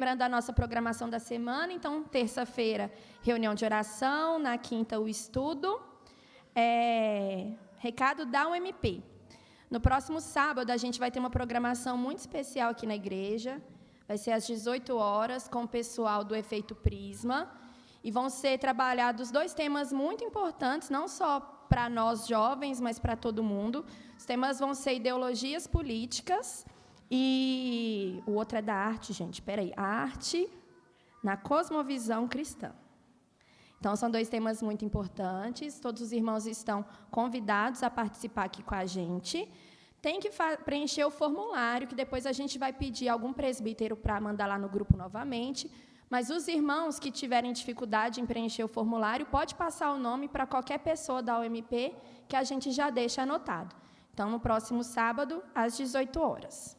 Lembrando a nossa programação da semana, então, terça-feira, reunião de oração, na quinta, o estudo. Recado da UMP. No próximo sábado, a gente vai ter uma programação muito especial aqui na igreja. Vai ser às 18 horas, com o pessoal do Efeito Prisma. E vão ser trabalhados 2 temas muito importantes, não só para nós jovens, mas para todo mundo. Os temas vão ser ideologias políticas e o outro é da arte, gente. Espera aí, a arte na cosmovisão cristã. Então, são 2 temas muito importantes. Todos os irmãos estão convidados a participar aqui com a gente. Tem que preencher o formulário, que depois a gente vai pedir algum presbítero para mandar lá no grupo novamente. Mas os irmãos que tiverem dificuldade em preencher o formulário, pode passar o nome para qualquer pessoa da UMP, que a gente já deixa anotado. Então, no próximo sábado, às 18 horas.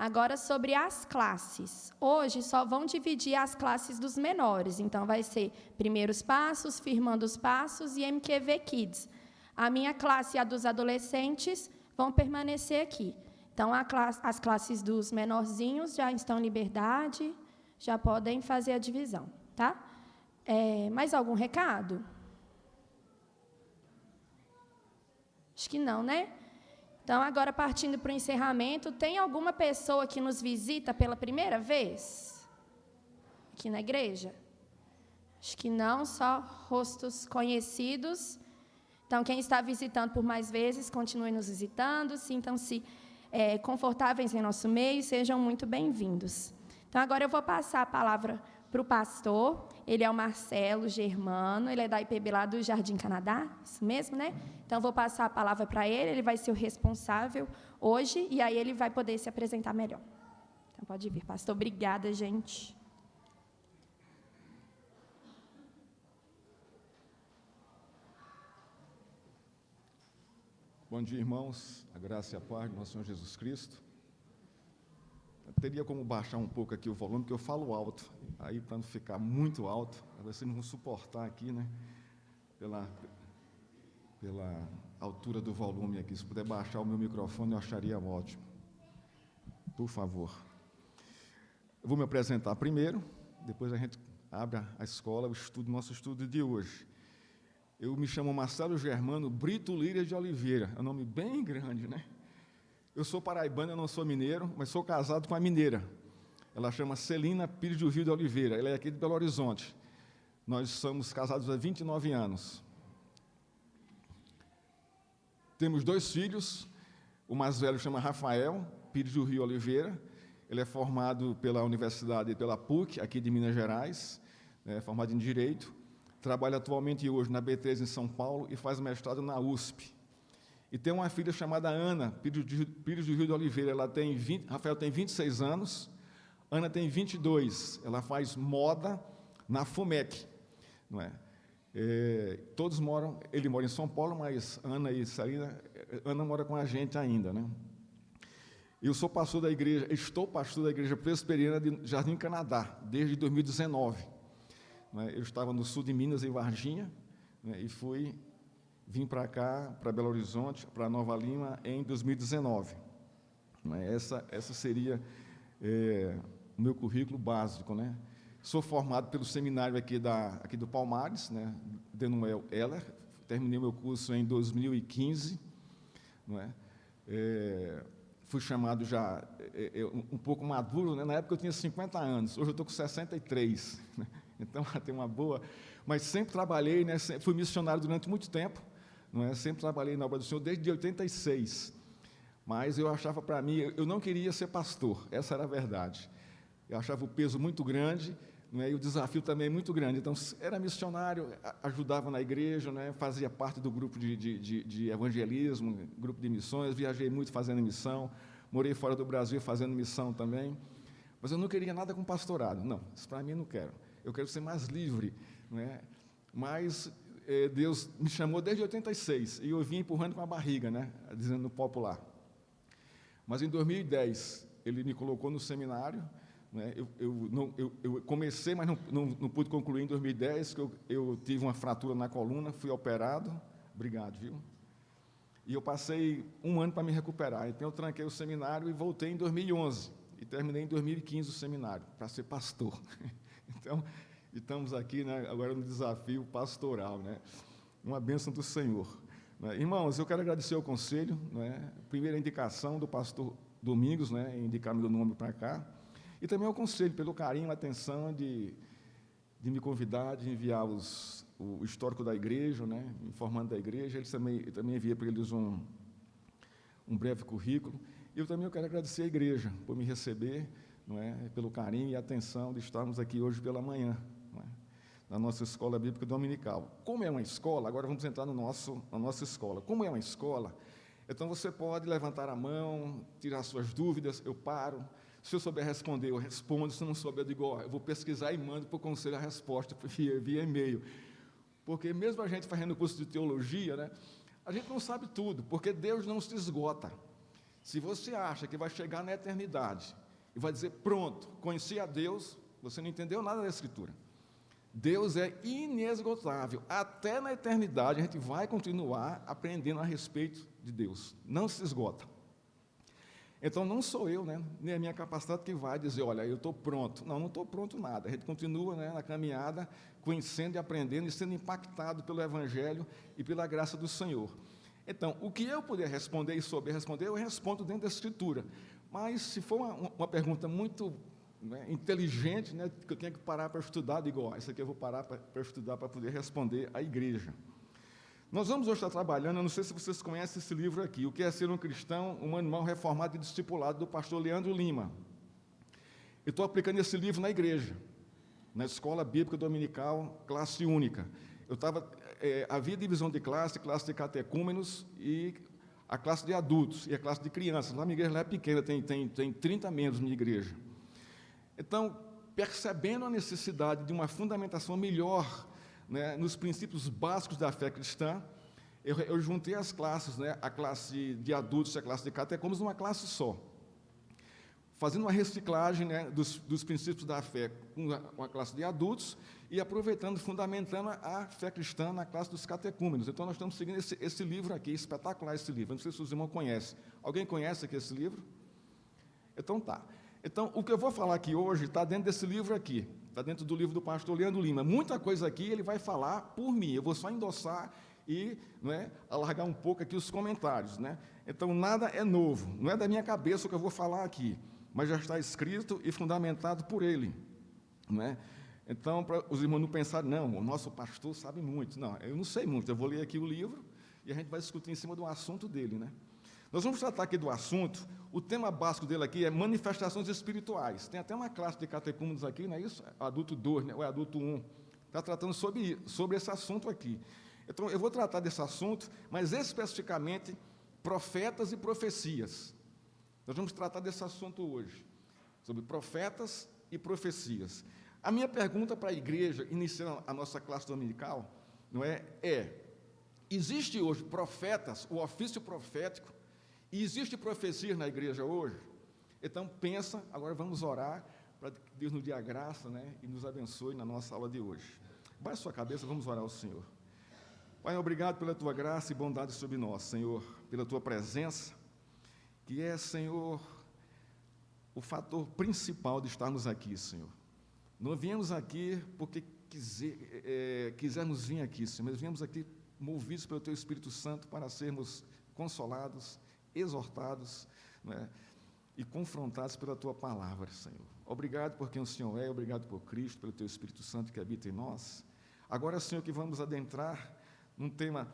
Agora, sobre as classes. Hoje, só vão dividir as classes dos menores. Então, vai ser Primeiros Passos, Firmando os Passos e MQV Kids. A minha classe e a dos adolescentes vão permanecer aqui. Então, as classes dos menorzinhos já estão em liberdade, já podem fazer a divisão, tá? Mais algum recado? Acho que não, né? Então, agora, partindo para o encerramento, tem alguma pessoa que nos visita pela primeira vez? Aqui na igreja? Acho que não, só rostos conhecidos. Então, quem está visitando por mais vezes, continue nos visitando, sintam-se confortáveis em nosso meio, sejam muito bem-vindos. Então, agora eu vou passar a palavra para o pastor, ele é o Marcelo Germano, ele é da IPB lá do Jardim Canadá, isso mesmo, né? Então, eu vou passar a palavra para ele vai ser o responsável hoje, e aí ele vai poder se apresentar melhor. Então, pode vir, pastor. Obrigada, gente. Bom dia, irmãos, a graça e a paz do nosso Senhor Jesus Cristo. Eu teria como baixar um pouco aqui o volume, porque eu falo alto, aí para não ficar muito alto, vocês não vão suportar aqui, né, pela altura do volume aqui. Se puder baixar o meu microfone, eu acharia ótimo, por favor. Eu vou me apresentar primeiro, depois a gente abre a escola, o nosso estudo de hoje. Eu me chamo Marcelo Germano Brito Líria de Oliveira, é um nome bem grande, né? Eu sou paraibano, eu não sou mineiro, mas sou casado com a mineira. Ela chama Celina Pires do Rio de Oliveira, ela é aqui de Belo Horizonte. Nós somos casados há 29 anos. Temos 2 filhos, o mais velho chama Rafael Pires do Rio Oliveira, ele é formado pela Universidade, pela PUC, aqui de Minas Gerais, formado em Direito. Trabalha atualmente hoje na B3 em São Paulo e faz mestrado na USP. E tem uma filha chamada Ana Pires do Rio de Oliveira. Rafael tem 26 anos, Ana tem 22. Ela faz moda na FUMEC. Não é? Todos moram, ele mora em São Paulo, mas Ana e Celina, Ana mora com a gente ainda. Né? Eu sou pastor da igreja, estou pastor da igreja presbiteriana de Jardim Canadá, desde 2019. Eu estava no sul de Minas, em Varginha, e vim para cá, para Belo Horizonte, para Nova Lima, em 2019. Essa seria o meu currículo básico. Né? Sou formado pelo seminário aqui do Palmares, né, Denuel Heller, terminei meu curso em 2015. Não é? Fui chamado já um pouco maduro, né? Na época eu tinha 50 anos, hoje eu estou com 63, né? Então, tem uma boa... Mas sempre trabalhei, né? Fui missionário durante muito tempo, não é? Sempre trabalhei na obra do Senhor desde 86. Mas eu achava para mim, eu não queria ser pastor, essa era a verdade. Eu achava o peso muito grande, não é? E o desafio também muito grande. Então, era missionário, ajudava na igreja, né? Fazia parte do grupo de evangelismo, grupo de missões, viajei muito fazendo missão, morei fora do Brasil fazendo missão também. Mas eu não queria nada com pastorado, não, isso para mim eu não quero. Eu quero ser mais livre, né? Mas Deus me chamou desde 86, e eu vim empurrando com a barriga, né? Dizendo no popular. Mas em 2010, ele me colocou no seminário, né? Eu comecei, mas não pude concluir em 2010, que eu tive uma fratura na coluna, fui operado, obrigado, viu? E eu passei um ano para me recuperar, então eu tranquei o seminário e voltei em 2011. e terminei em 2015 o seminário, para ser pastor. Então, estamos aqui, né, agora no desafio pastoral, né? Uma bênção do Senhor. Né? Irmãos, eu quero agradecer ao conselho, né? Primeira indicação do pastor Domingos, né, em indicar meu nome para cá, e também ao conselho pelo carinho, a atenção de me convidar, de enviar o histórico da igreja, né, informando da igreja. Eu também enviei para eles um breve currículo. Eu também quero agradecer à igreja por me receber, não é, pelo carinho e atenção de estarmos aqui hoje pela manhã, não é, na nossa escola bíblica dominical. Como é uma escola, agora vamos entrar na nossa escola. Como é uma escola, então você pode levantar a mão, tirar suas dúvidas, eu paro. Se eu souber responder, eu respondo. Se não souber, eu digo, eu vou pesquisar e mando para o conselho a resposta via e-mail. Porque mesmo a gente fazendo curso de teologia, né, a gente não sabe tudo, porque Deus não se esgota. Se você acha que vai chegar na eternidade e vai dizer, pronto, conheci a Deus, você não entendeu nada da Escritura. Deus é inesgotável. Até na eternidade a gente vai continuar aprendendo a respeito de Deus. Não se esgota. Então, não sou eu, né, nem a minha capacidade que vai dizer, olha, eu estou pronto. Não estou pronto nada. A gente continua, né, na caminhada, conhecendo e aprendendo e sendo impactado pelo Evangelho e pela graça do Senhor. Então, o que eu puder responder e souber responder, eu respondo dentro da Escritura. Mas, se for uma pergunta muito, né, inteligente, né, que eu tenho que parar para estudar, digo, isso aqui eu vou parar para estudar para poder responder à igreja. Nós vamos hoje estar trabalhando, eu não sei se vocês conhecem esse livro aqui, O que é Ser um Cristão, um Manual Reformado e Discipulado, do pastor Leandro Lima. Eu estou aplicando esse livro na igreja, na Escola Bíblica Dominical, classe única. Havia divisão de classe de catecúmenos e a classe de adultos e a classe de crianças. Lá minha igreja lá é pequena, tem 30 membros na minha igreja. Então, percebendo a necessidade de uma fundamentação melhor, né, nos princípios básicos da fé cristã, eu juntei as classes, né, a classe de adultos e a classe de catecúmenos numa classe só, fazendo uma reciclagem, né, dos princípios da fé com a classe de adultos e aproveitando, fundamentando a fé cristã na classe dos catecúmenos. Então, nós estamos seguindo esse livro aqui, espetacular esse livro. Não sei se os irmãos conhecem. Alguém conhece aqui esse livro? Então, tá. Então, o que eu vou falar aqui hoje está dentro desse livro aqui, está dentro do livro do pastor Leandro Lima. Muita coisa aqui ele vai falar por mim, eu vou só endossar e, não é, alargar um pouco aqui os comentários, né? Então, nada é novo, não é da minha cabeça o que eu vou falar aqui, mas já está escrito e fundamentado por ele, não é? Então, para os irmãos não pensarem, não, o nosso pastor sabe muito. Não, eu não sei muito, eu vou ler aqui o livro e a gente vai discutir em cima do assunto dele, né? Nós vamos tratar aqui do assunto, o tema básico dele aqui é manifestações espirituais. Tem até uma classe de catecúmenos aqui, não é isso? Adulto 2, né? Ou é adulto 1. Está tratando sobre esse assunto aqui. Então, eu vou tratar desse assunto, mas especificamente profetas e profecias. Nós vamos tratar desse assunto hoje, sobre profetas e profecias. A minha pergunta para a igreja, iniciando a nossa classe dominical, não é, existe hoje profetas, o ofício profético, e existe profecia na igreja hoje? Então, pensa, agora vamos orar, para que Deus nos dê a graça, né, e nos abençoe na nossa aula de hoje. Baixe sua cabeça, vamos orar ao Senhor. Pai, obrigado pela Tua graça e bondade sobre nós, Senhor, pela Tua presença, que é, Senhor, o fator principal de estarmos aqui, Senhor. Não viemos aqui porque quisermos vir aqui, Senhor, mas viemos aqui movidos pelo Teu Espírito Santo para sermos consolados, exortados, né, e confrontados pela Tua palavra, Senhor. Obrigado por quem o Senhor é, obrigado por Cristo, pelo Teu Espírito Santo que habita em nós. Agora, Senhor, que vamos adentrar num tema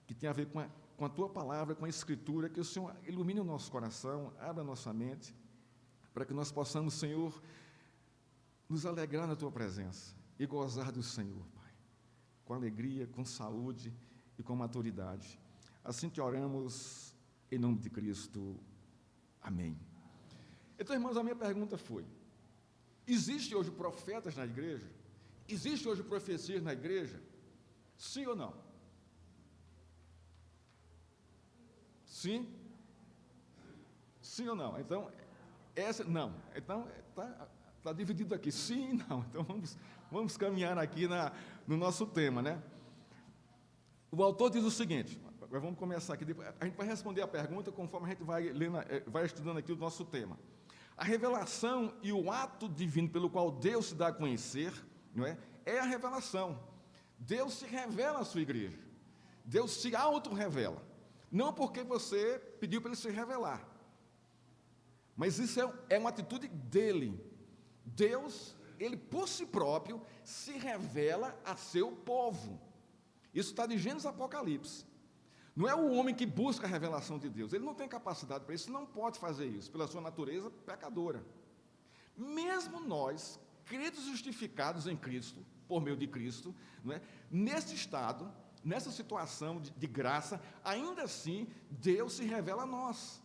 que tem a ver com a Tua palavra, com a Escritura, que o Senhor ilumine o nosso coração, abra a nossa mente, para que nós possamos, Senhor, nos alegrar na Tua presença e gozar do Senhor, Pai, com alegria, com saúde e com maturidade. Assim te oramos, em nome de Cristo. Amém. Então, irmãos, a minha pergunta foi, existe hoje profetas na igreja? Existe hoje profecias na igreja? Sim ou não? Sim? Sim ou não? Então, não. Então, está dividido aqui, sim e não. Então, vamos caminhar aqui no nosso tema, né? O autor diz o seguinte, agora vamos começar aqui, a gente vai responder a pergunta conforme a gente vai estudando aqui o nosso tema. A revelação e o ato divino pelo qual Deus se dá a conhecer, não é? É a revelação. Deus se revela à sua igreja. Deus se auto-revela. Não porque você pediu para ele se revelar. Mas isso é uma atitude dele. Deus, ele por si próprio, se revela a seu povo. Isso está de Gênesis a Apocalipse. Não é o homem que busca a revelação de Deus. Ele não tem capacidade para isso, não pode fazer isso, pela sua natureza pecadora. Mesmo nós, crentes justificados em Cristo, por meio de Cristo, não é? Nesse estado, nessa situação de graça, ainda assim, Deus se revela a nós.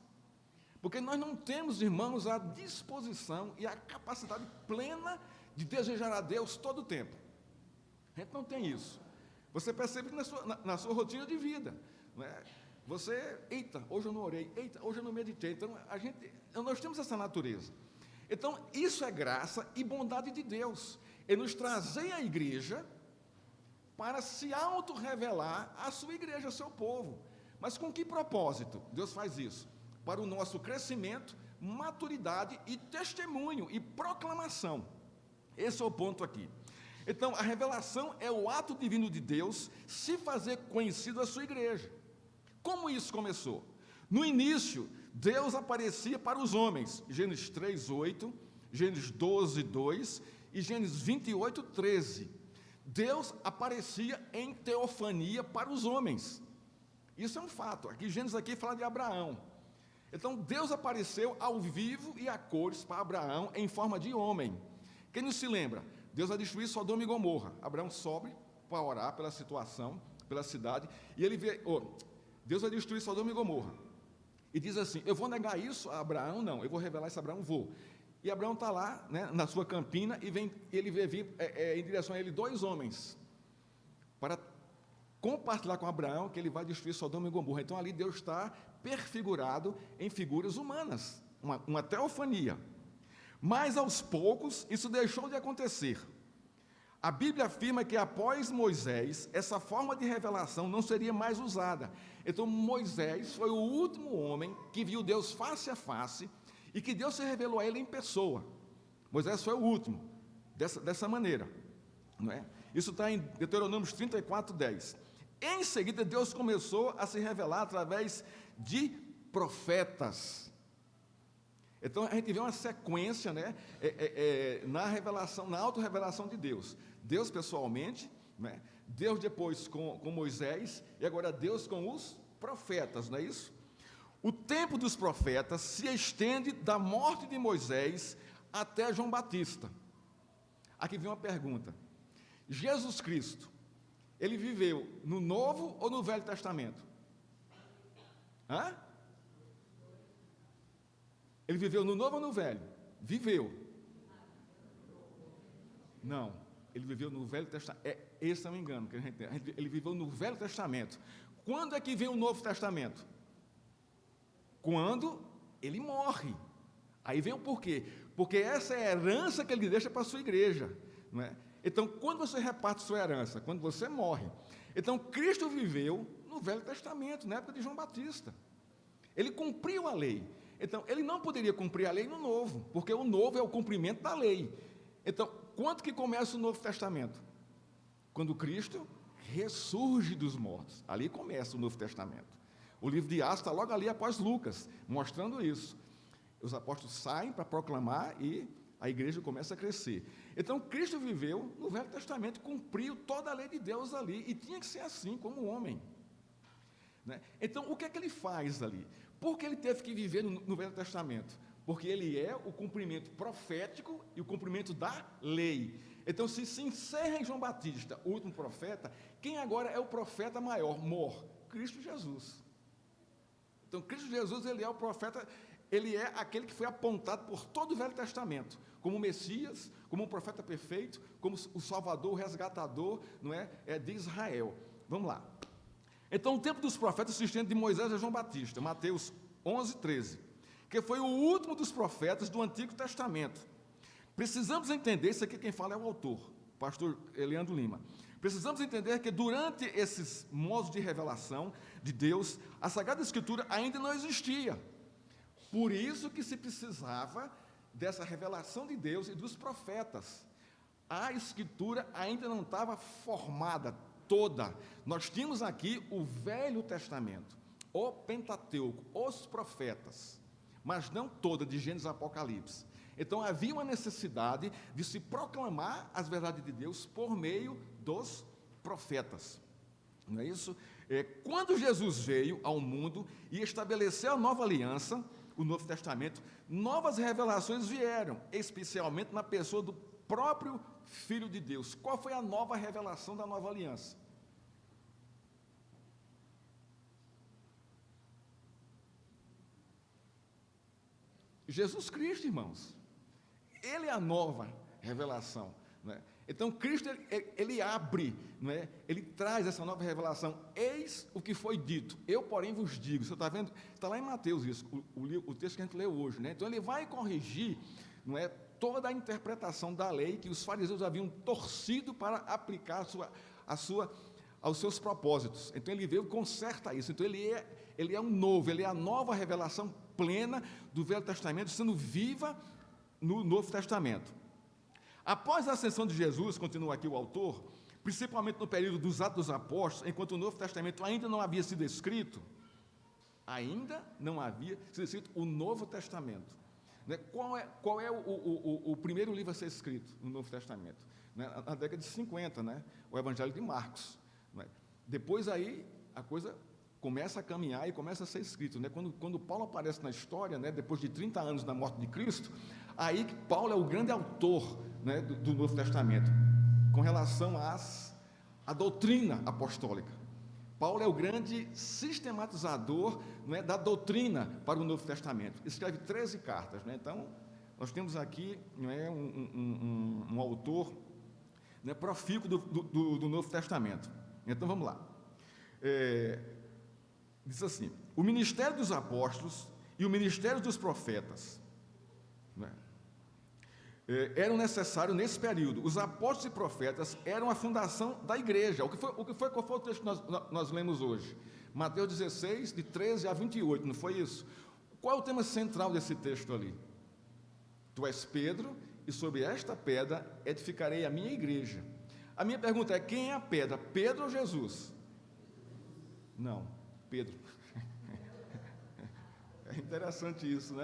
Porque nós não temos, irmãos, a disposição e a capacidade plena de desejar a Deus todo o tempo. A gente não tem isso. Você percebe que na sua rotina de vida, não é? Você, eita, hoje eu não orei, eita, hoje eu não meditei. Então, nós temos essa natureza. Então, isso é graça e bondade de Deus. Ele nos trazer à igreja para se auto-revelar à sua igreja, ao seu povo. Mas com que propósito Deus faz isso? Para o nosso crescimento, maturidade e testemunho e proclamação. Esse é o ponto aqui. Então, a revelação é o ato divino de Deus se fazer conhecido à sua igreja. Como isso começou? No início, Deus aparecia para os homens, Gênesis 3:8, Gênesis 12:2 e Gênesis 28:13. Deus aparecia em teofania para os homens. Isso é um fato. Aqui, Gênesis aqui fala de Abraão. Então, Deus apareceu ao vivo e a cores para Abraão em forma de homem. Quem não se lembra? Deus vai destruir Sodoma e Gomorra. Abraão sobe para orar pela situação, pela cidade, e ele vê, Deus vai destruir Sodoma e Gomorra. E diz assim, eu vou negar isso a Abraão? Não, eu vou revelar isso a Abraão? Vou. E Abraão está lá, né, na sua campina, e ele vê vir em direção a ele 2 homens, para compartilhar com Abraão que ele vai destruir Sodoma e Gomorra. Então ali Deus está perfigurado em figuras humanas, uma teofania. Mas aos poucos isso deixou de acontecer. A Bíblia afirma que após Moisés, essa forma de revelação não seria mais usada. Então Moisés foi o último homem que viu Deus face a face e que Deus se revelou a ele em pessoa. Moisés foi o último, dessa maneira. Não é? Isso está em Deuteronômio 34:10. Em seguida, Deus começou a se revelar através de profetas. Então, a gente vê uma sequência, né, na revelação, na auto-revelação de Deus. Deus pessoalmente, né, Deus depois com Moisés, e agora Deus com os profetas, não é isso? O tempo dos profetas se estende da morte de Moisés até João Batista. Aqui vem uma pergunta. Jesus Cristo, ele viveu no Novo ou no Velho Testamento? Hã? Ele viveu no Novo ou no Velho? Viveu. Não, ele viveu no Velho Testamento. Esse é um engano que a gente tem. Ele viveu no Velho Testamento. Quando é que vem o Novo Testamento? Quando ele morre. Aí vem o porquê. Porque essa é a herança que ele deixa para a sua igreja. Não é? Então, quando você reparte sua herança? Quando você morre. Então, Cristo viveu no Velho Testamento, na época de João Batista. Ele cumpriu a lei. Então, ele não poderia cumprir a lei no Novo, porque o Novo é o cumprimento da lei. Então, quando que começa o Novo Testamento? Quando Cristo ressurge dos mortos. Ali começa o Novo Testamento. O livro de Atos está logo ali após Lucas, mostrando isso. Os apóstolos saem para proclamar e a igreja começa a crescer. Então, Cristo viveu no Velho Testamento, cumpriu toda a lei de Deus ali, e tinha que ser assim, como homem. Né? Então, o que é que ele faz ali? Por que ele teve que viver no Velho Testamento? Porque ele é o cumprimento profético e o cumprimento da lei. Então, se encerra em João Batista, o último profeta, quem agora é o profeta maior? Cristo Jesus. Então, Cristo Jesus, ele é o profeta, ele é aquele que foi apontado por todo o Velho Testamento, como o Messias, como um profeta perfeito, como o Salvador, o resgatador, não é? De Israel. Vamos lá. Então, o tempo dos profetas se estende de Moisés a João Batista, Mateus 11:13, que foi o último dos profetas do Antigo Testamento. Precisamos entender, isso aqui quem fala é o autor, o pastor Leandro Lima. Precisamos entender que durante esses modos de revelação de Deus, a Sagrada Escritura ainda não existia. Por isso que se precisava dessa revelação de Deus e dos profetas. A Escritura ainda não estava formada toda. Nós tínhamos aqui o Velho Testamento, o Pentateuco, os profetas, mas não toda, de Gênesis a Apocalipse. Então havia uma necessidade de se proclamar as verdades de Deus por meio dos profetas. Não é isso? Quando Jesus veio ao mundo e estabeleceu a nova aliança, o Novo Testamento, novas revelações vieram, especialmente na pessoa do próprio Filho de Deus. Qual foi a nova revelação da nova aliança? Jesus Cristo, irmãos. Ele é a nova revelação, não é? Então, Cristo, ele abre, não é? Ele traz essa nova revelação. Eis o que foi dito, eu, porém, vos digo. Você está vendo? Está lá em Mateus isso, o texto que a gente leu hoje, né? Então, ele vai corrigir, não é, toda a interpretação da lei que os fariseus haviam torcido para aplicar aos seus propósitos. Então, ele veio e conserta isso. Então, ele é um novo, ele é a nova revelação plena do Velho Testamento, sendo viva no Novo Testamento. Após a ascensão de Jesus, continua aqui o autor, principalmente no período dos Atos dos Apóstolos, enquanto o Novo Testamento ainda não havia sido escrito, o Novo Testamento. Qual é o primeiro livro a ser escrito no Novo Testamento? Na década de 50, o Evangelho de Marcos. Depois aí a coisa começa a caminhar e começa a ser escrito. Quando Paulo aparece na história, depois de 30 anos da morte de Cristo, aí que Paulo é o grande autor do Novo Testamento, com relação à doutrina apostólica. Paulo é o grande sistematizador da doutrina para o Novo Testamento. Escreve 13 cartas. Então, nós temos aqui um autor profícuo do Novo Testamento. Então, vamos lá. Diz assim: o ministério dos apóstolos e o ministério dos profetas eram necessários nesse período. Os apóstolos e profetas eram a fundação da igreja. Qual foi o texto que nós lemos hoje? Mateus 16, de 13 a 28, não foi isso? Qual é o tema central desse texto ali? Tu és Pedro, e sobre esta pedra edificarei a minha igreja. A minha pergunta é: quem é a pedra? Pedro ou Jesus? Não, Pedro. É interessante isso,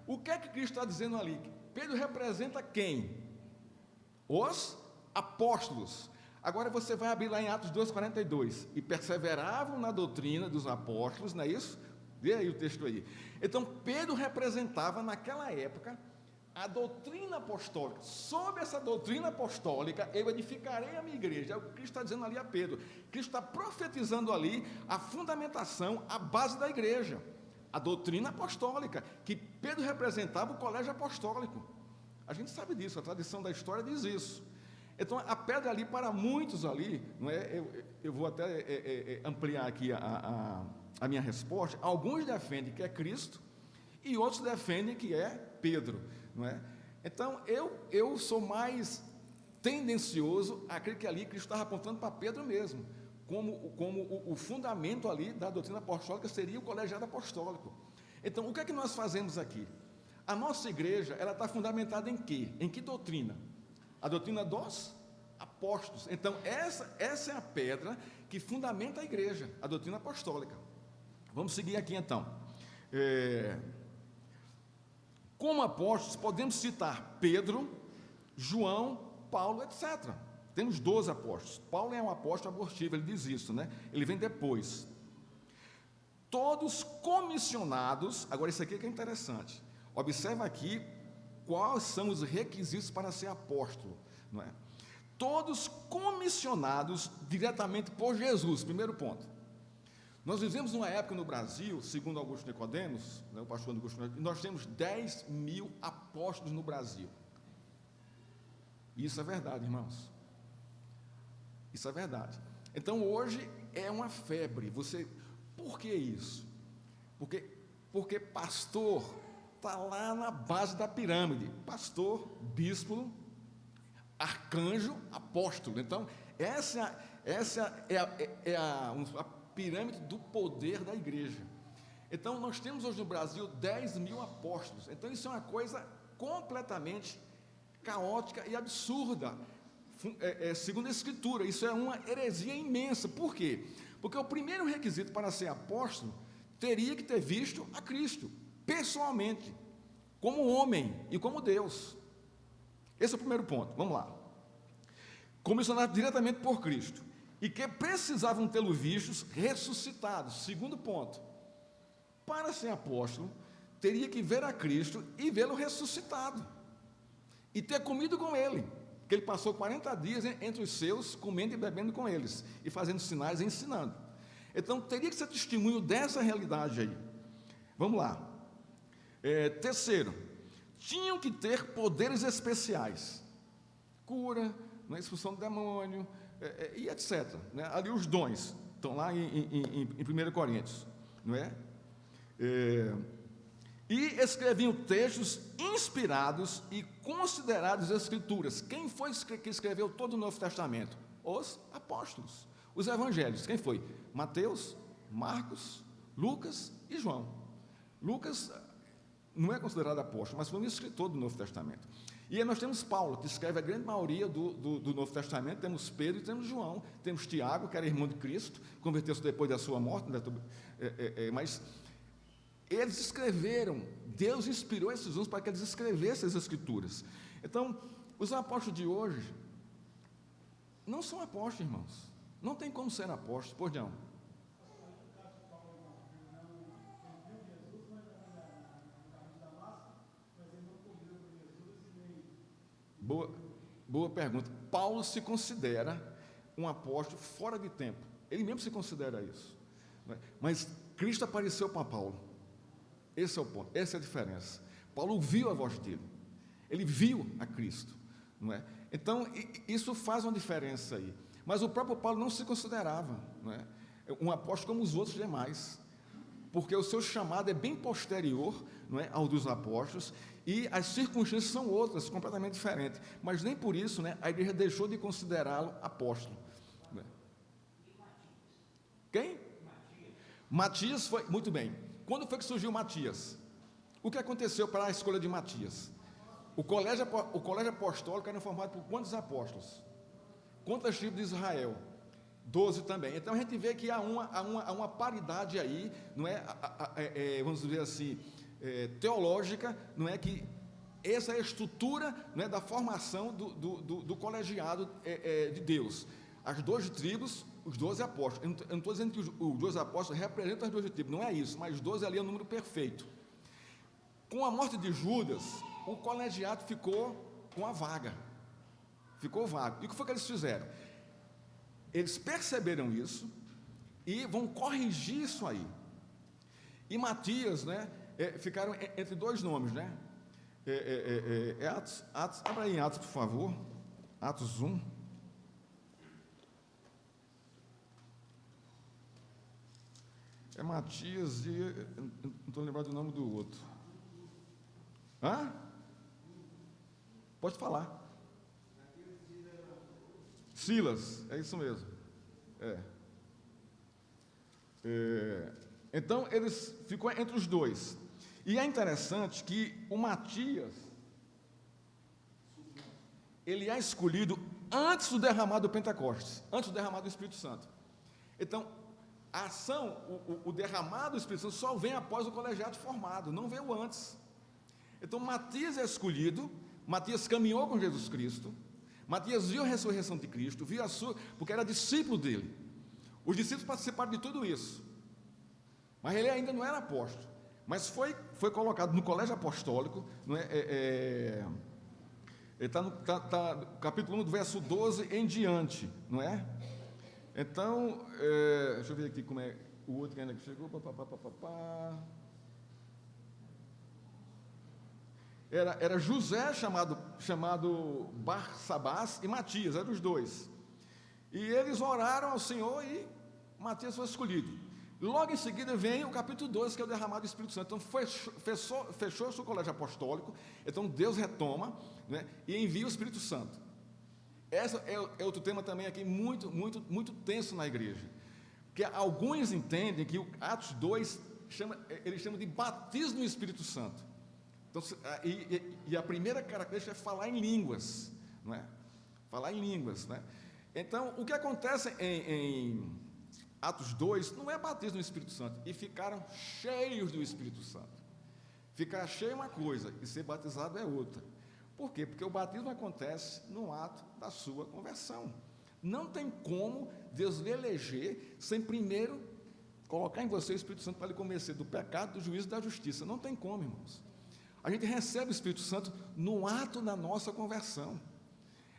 O que é que Cristo está dizendo ali? Pedro representa quem? Os apóstolos. Agora você vai abrir lá em Atos 2,42. E perseveravam na doutrina dos apóstolos, não é isso? Vê aí o texto aí. Então, Pedro representava naquela época a doutrina apostólica. Sob essa doutrina apostólica, eu edificarei a minha igreja. É o que Cristo está dizendo ali a Pedro. Cristo está profetizando ali a fundamentação, a base da igreja. A doutrina apostólica, que Pedro representava o colégio apostólico. A gente sabe disso, a tradição da história diz isso. Então, a pedra ali, para muitos ali, eu vou até ampliar aqui a minha resposta. Alguns defendem que é Cristo e outros defendem que é Pedro. Então, eu sou mais tendencioso a crer que ali Cristo estava apontando para Pedro mesmo. Como o fundamento ali da doutrina apostólica seria o colegiado apostólico. Então, o que é que nós fazemos aqui? A nossa igreja, ela está fundamentada em quê? Em que doutrina? A doutrina dos apóstolos. Então, essa é a pedra que fundamenta a igreja, a doutrina apostólica. Vamos seguir aqui então. Como apóstolos, podemos citar Pedro, João, Paulo, etc. Temos 12 apóstolos. Paulo é um apóstolo abortivo, ele diz isso, Ele vem depois. Todos comissionados. Agora, isso aqui que é interessante. Observa aqui quais são os requisitos para ser apóstolo, Todos comissionados diretamente por Jesus. Primeiro ponto. Nós vivemos numa época no Brasil, segundo Augusto Nicodemos, o pastor Augusto Nicodemos, nós temos 10 mil apóstolos no Brasil. Isso é verdade, irmãos. Isso é verdade. Então, hoje é uma febre. Por que isso? Porque pastor está lá na base da pirâmide. Pastor, bispo, arcanjo, apóstolo. Então, essa é a pirâmide do poder da igreja. Então, nós temos hoje no Brasil 10 mil apóstolos. Então, isso é uma coisa completamente caótica e absurda, segundo a Escritura. Isso é uma heresia imensa. Por quê? Porque o primeiro requisito para ser apóstolo teria que ter visto a Cristo, pessoalmente, como homem e como Deus. Esse é o primeiro ponto. Vamos lá. Comissionado diretamente por Cristo, e que precisavam tê-lo vistos ressuscitados. Segundo ponto, para ser apóstolo, teria que ver a Cristo e vê-lo ressuscitado, e ter comido com ele, porque ele passou 40 dias entre os seus, comendo e bebendo com eles, e fazendo sinais e ensinando. Então, teria que ser testemunho dessa realidade aí. Vamos lá. Terceiro, tinham que ter poderes especiais, cura, na expulsão do demônio, e etc. Né? Ali os dons, estão lá em 1 Coríntios, não é? E escreviam textos inspirados e considerados escrituras. Quem foi que escreveu todo o Novo Testamento? Os apóstolos. Os evangelhos, quem foi? Mateus, Marcos, Lucas e João. Lucas não é considerado apóstolo, mas foi um escritor do Novo Testamento. E aí nós temos Paulo, que escreve a grande maioria do Novo Testamento. Temos Pedro e temos João. Temos Tiago, que era irmão de Cristo, converteu-se depois da sua morte, mas eles escreveram, Deus inspirou esses uns para que eles escrevessem as Escrituras. Então, os apóstolos de hoje não são apóstolos, irmãos. Não tem como ser apóstolos, pois não. Boa pergunta. Paulo se considera um apóstolo fora de tempo. Ele mesmo se considera isso. Né? Mas Cristo apareceu para Paulo. Esse é o ponto, essa é a diferença. Paulo viu a voz dele. Ele viu a Cristo. Não é? Então, isso faz uma diferença aí. Mas o próprio Paulo não se considerava, não é, um apóstolo como os outros demais, porque o seu chamado é bem posterior, não é, ao dos apóstolos, e as circunstâncias são outras, completamente diferentes. Mas nem por isso, né, a igreja deixou de considerá-lo apóstolo. Não é? Quem? Matias foi, muito bem. Quando foi que surgiu Matias? O que aconteceu para a escolha de Matias? O colégio apostólico era formado por quantos apóstolos? Quantas tribos de Israel? 12 também. Então a gente vê que há uma paridade aí, não é? Vamos dizer assim, teológica, não é? Que essa é a estrutura, não é, da formação do colegiado de Deus. As 12 tribos, os 12 apóstolos. Eu não estou dizendo que os 12 apóstolos representam as 12 tribos, não é isso, mas 12 ali é o número perfeito. Com a morte de Judas, o colegiado ficou com a vaga. Ficou vago. E o que foi que eles fizeram? Eles perceberam isso e vão corrigir isso aí. E Matias, né, ficaram entre dois nomes, né? Atos, abra aí em Atos, por favor. Atos 1. É Matias e... não estou lembrado do nome do outro. Hã? Pode falar. Silas, é isso mesmo. Então, eles ficou entre os dois. E é interessante que o Matias, ele é escolhido antes do derramado do Pentecostes, antes do derramado do Espírito Santo. Então, a ação, o derramado do Espírito Santo só vem após o colegiado formado, não veio antes. Então, Matias é escolhido, Matias caminhou com Jesus Cristo, Matias viu a ressurreição de Cristo, viu a sua, porque era discípulo dele. Os discípulos participaram de tudo isso, mas ele ainda não era apóstolo, mas foi colocado no colégio apostólico, não é? Ele está no capítulo 1, do verso 12 em diante, não é? Então, deixa eu ver aqui como é o outro que ainda chegou. Era José, chamado Barsabás, e Matias, eram os dois. E eles oraram ao Senhor e Matias foi escolhido. Logo em seguida vem o capítulo 12, que é o derramado do Espírito Santo. Então fechou-se o colégio apostólico. Então Deus retoma, né, e envia o Espírito Santo. Esse é outro tema também aqui muito, muito, muito tenso na igreja. Porque alguns entendem que o Atos 2, eles chamam de batismo no Espírito Santo. Então, e a primeira característica é falar em línguas, não é? Falar em línguas, né? Então, o que acontece em Atos 2 não é batismo no Espírito Santo, e ficaram cheios do Espírito Santo. Ficar cheio é uma coisa, e ser batizado é outra. Por quê? Porque o batismo acontece no ato da sua conversão. Não tem como Deus lhe eleger sem primeiro colocar em você o Espírito Santo para lhe convencer do pecado, do juízo e da justiça. Não tem como, irmãos. A gente recebe o Espírito Santo no ato da nossa conversão.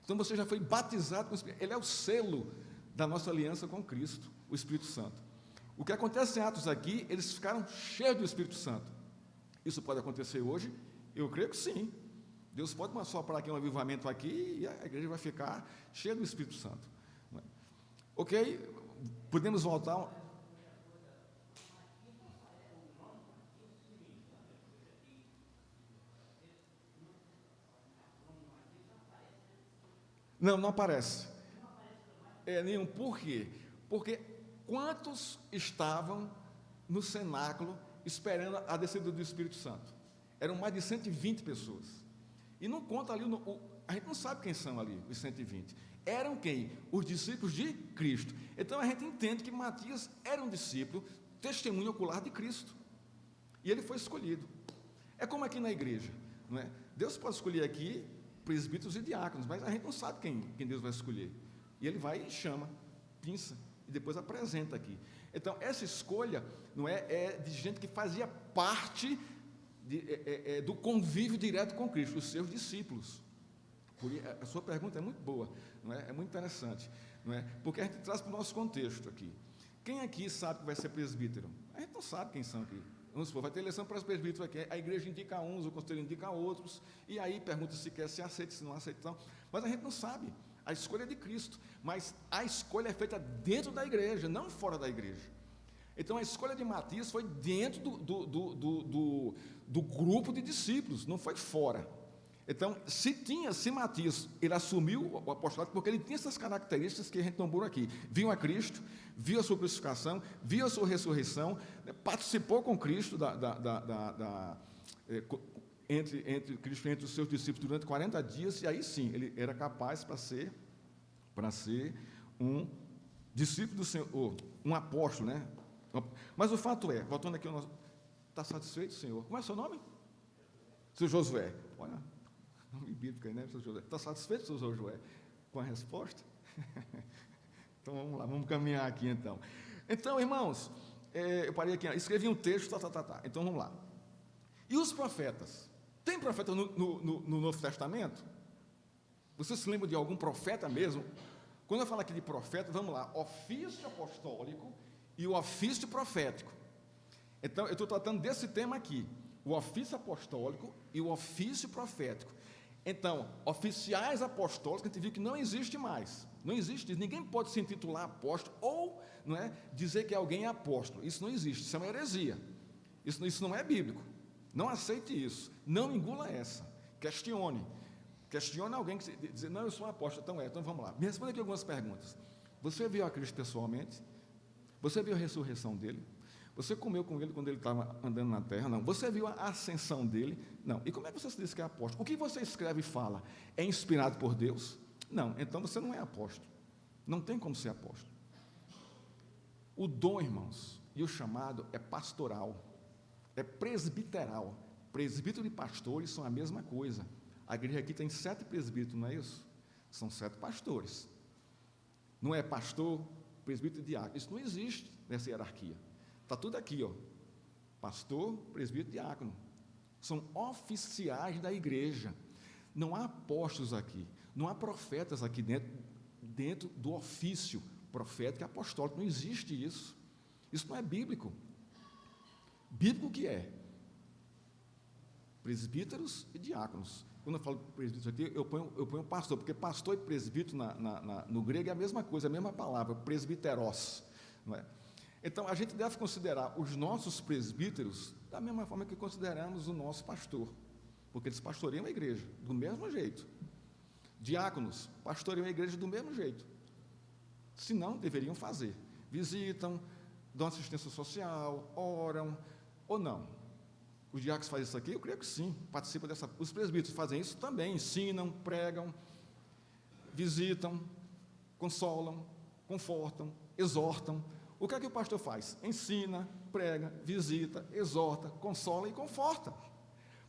Então você já foi batizado com o Espírito. Ele é o selo da nossa aliança com Cristo, o Espírito Santo. O que acontece em Atos aqui, eles ficaram cheios do Espírito Santo. Isso pode acontecer hoje? Eu creio que sim. Deus pode soprar aqui um avivamento aqui e a igreja vai ficar cheia do Espírito Santo. Ok? Podemos voltar. Não, não aparece. Nenhum. Por quê? Porque quantos estavam no cenáculo esperando a descida do Espírito Santo? Eram mais de 120 pessoas. E não conta ali, a gente não sabe quem são ali, os 120. Eram quem? Os discípulos de Cristo. Então a gente entende que Matias era um discípulo, testemunho ocular de Cristo. E ele foi escolhido. É como aqui na igreja, não é? Deus pode escolher aqui presbíteros e diáconos, mas a gente não sabe quem Deus vai escolher. E ele vai e chama, pinça, e depois apresenta aqui. Então, essa escolha não é de gente que fazia parte do convívio direto com Cristo, os seus discípulos. A sua pergunta é muito boa, não é? É muito interessante, não é? Porque a gente traz para o nosso contexto aqui. Quem aqui sabe que vai ser presbítero? A gente não sabe quem são aqui. Vamos supor, vai ter eleição para os presbíteros aqui, a igreja indica uns, o conselho indica outros, e aí pergunta se quer, se aceita, se não aceita, então. Mas a gente não sabe. A escolha é de Cristo, mas a escolha é feita dentro da igreja, não fora da igreja. Então a escolha de Matias foi dentro do grupo de discípulos, não foi fora. Então, se Matias, ele assumiu o apostolado, porque ele tinha essas características que a gente nombrou aqui, viu a Cristo, viu a sua crucificação, viu a sua ressurreição, participou com Cristo entre Cristo e entre os seus discípulos durante 40 dias, e aí sim, ele era capaz para ser um discípulo do Senhor, um apóstolo, né? Mas o fato é, voltando aqui ao nosso... Está satisfeito, Senhor? Como é o seu nome? Seu Josué. Olha, nome bíblico aí, né, seu Josué? Está satisfeito, seu Josué, com a resposta? Então, vamos lá, vamos caminhar aqui, então. Então, irmãos, eu parei aqui, escrevi um texto, Então, vamos lá. E os profetas? Tem profeta no Novo Testamento? Você se lembra de algum profeta mesmo? Quando eu falo aqui de profeta, vamos lá, ofício apostólico e o ofício profético. Então, eu estou tratando desse tema aqui, o ofício apostólico e o ofício profético. Então, oficiais apostólicos, a gente viu que não existe mais, não existe, ninguém pode se intitular apóstolo, ou não é, dizer que alguém é apóstolo, isso não existe, isso é uma heresia, isso não é bíblico, não aceite isso, não engula essa, questione alguém que dizer, não, eu sou um apóstolo, então vamos lá, me responda aqui algumas perguntas. Você viu a Cristo pessoalmente? Você viu a ressurreição dele? Você comeu com ele quando ele estava andando na terra? Não. Você viu a ascensão dele? Não. E como é que você se diz que é apóstolo? O que você escreve e fala é inspirado por Deus? Não. Então você não é apóstolo. Não tem como ser apóstolo. O dom, irmãos, e o chamado é pastoral, é presbiteral. Presbítero e pastores são a mesma coisa. A igreja aqui tem 7 presbíteros, não é isso? São 7 pastores. Não é pastor, presbítero e diácono. Isso não existe nessa hierarquia. Está tudo aqui, ó. Pastor, presbítero e diácono. São oficiais da igreja. Não há apóstolos aqui. Não há profetas aqui dentro do ofício profético e apostólico. Não existe isso. Isso não é bíblico. Bíblico o que é? Presbíteros e diáconos. Quando eu falo presbítero aqui, eu ponho pastor, porque pastor e presbítero no grego é a mesma coisa, a mesma palavra, presbiteros, não é? Então, a gente deve considerar os nossos presbíteros da mesma forma que consideramos o nosso pastor, porque eles pastoreiam a igreja do mesmo jeito. Diáconos pastoreiam a igreja do mesmo jeito. Se não, deveriam fazer. Visitam, dão assistência social, oram, ou não. Os diáconos fazem isso aqui? Eu creio que sim, participam dessa. Os presbíteros fazem isso também, ensinam, pregam, visitam, consolam, confortam, exortam. O que é que o pastor faz? Ensina, prega, visita, exorta, consola e conforta.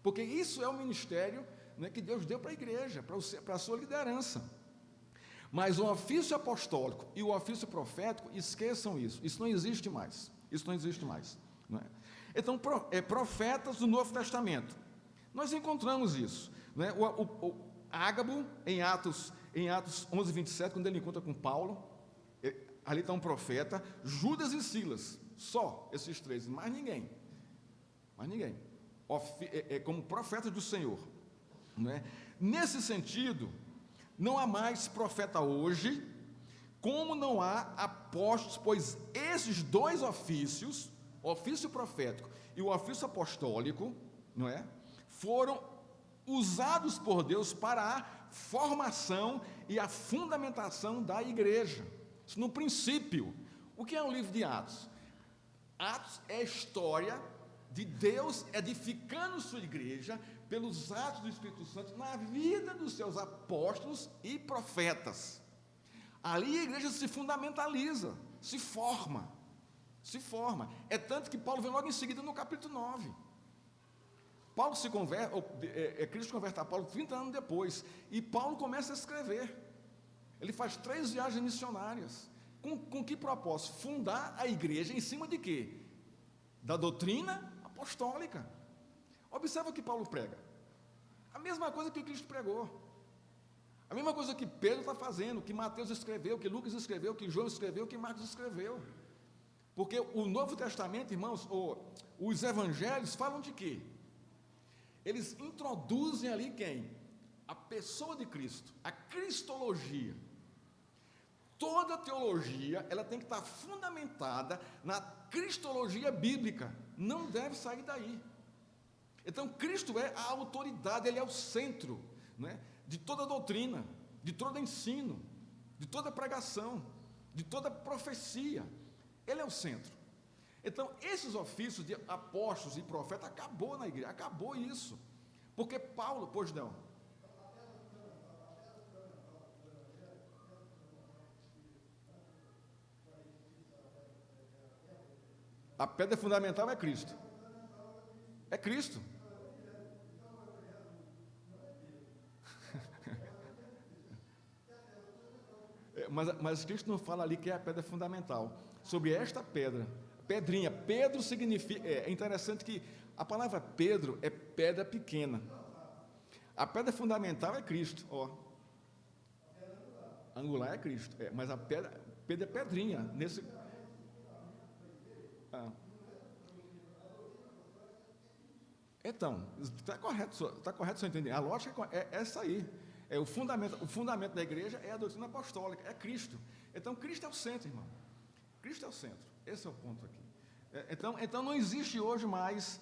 Porque isso é o ministério, né, que Deus deu para a igreja, para a sua liderança. Mas o ofício apostólico e o ofício profético, esqueçam isso. Isso não existe mais. Isso não existe mais. Não é? Então, profetas do Novo Testamento. Nós encontramos isso. Não é? O Ágabo, em Atos 11, 27, quando ele encontra com Paulo, ali está um profeta, Judas e Silas, só esses três, mais ninguém. Mais ninguém. Como profetas do Senhor. Não é? Nesse sentido, não há mais profeta hoje, como não há apóstolos, pois esses dois ofícios, o ofício profético e o ofício apostólico, não é? Foram usados por Deus para a formação e a fundamentação da igreja. Isso no princípio. O que é o livro de Atos? Atos é a história de Deus edificando sua igreja pelos atos do Espírito Santo na vida dos seus apóstolos e profetas. Ali a igreja se fundamentaliza, se forma. É tanto que Paulo vem logo em seguida no capítulo 9. Paulo se converte, Cristo converte a Paulo 30 anos depois, e Paulo começa a escrever. Ele faz 3 viagens missionárias. Com que propósito? Fundar a igreja em cima de quê? Da doutrina apostólica. Observa o que Paulo prega. A mesma coisa que Cristo pregou. A mesma coisa que Pedro está fazendo, que Mateus escreveu, que Lucas escreveu, que João escreveu, que Marcos escreveu. Porque o Novo Testamento, irmãos, os evangelhos falam de quê? Eles introduzem ali quem? A pessoa de Cristo, a cristologia. Toda teologia, ela tem que estar fundamentada na cristologia bíblica, não deve sair daí. Então, Cristo é a autoridade, Ele é o centro, né, de toda doutrina, de todo ensino, de toda pregação, de toda profecia. Ele é o centro. Então, esses ofícios de apóstolos e profetas acabou na igreja, acabou isso. Porque Paulo, pois não. A pedra fundamental é Cristo. É Cristo. Mas Cristo não fala ali que é a pedra fundamental. Sobre esta pedra, pedrinha, Pedro significa, é interessante que a palavra Pedro é pedra pequena. A pedra fundamental é Cristo, ó. Angular é Cristo, mas a pedra é pedrinha. Nesse. Então, está correto seu entender. A lógica é essa aí. O fundamento da igreja é a doutrina apostólica, é Cristo. Então, Cristo é o centro, irmão. Cristo é o centro. Esse é o ponto aqui. Então não existe hoje mais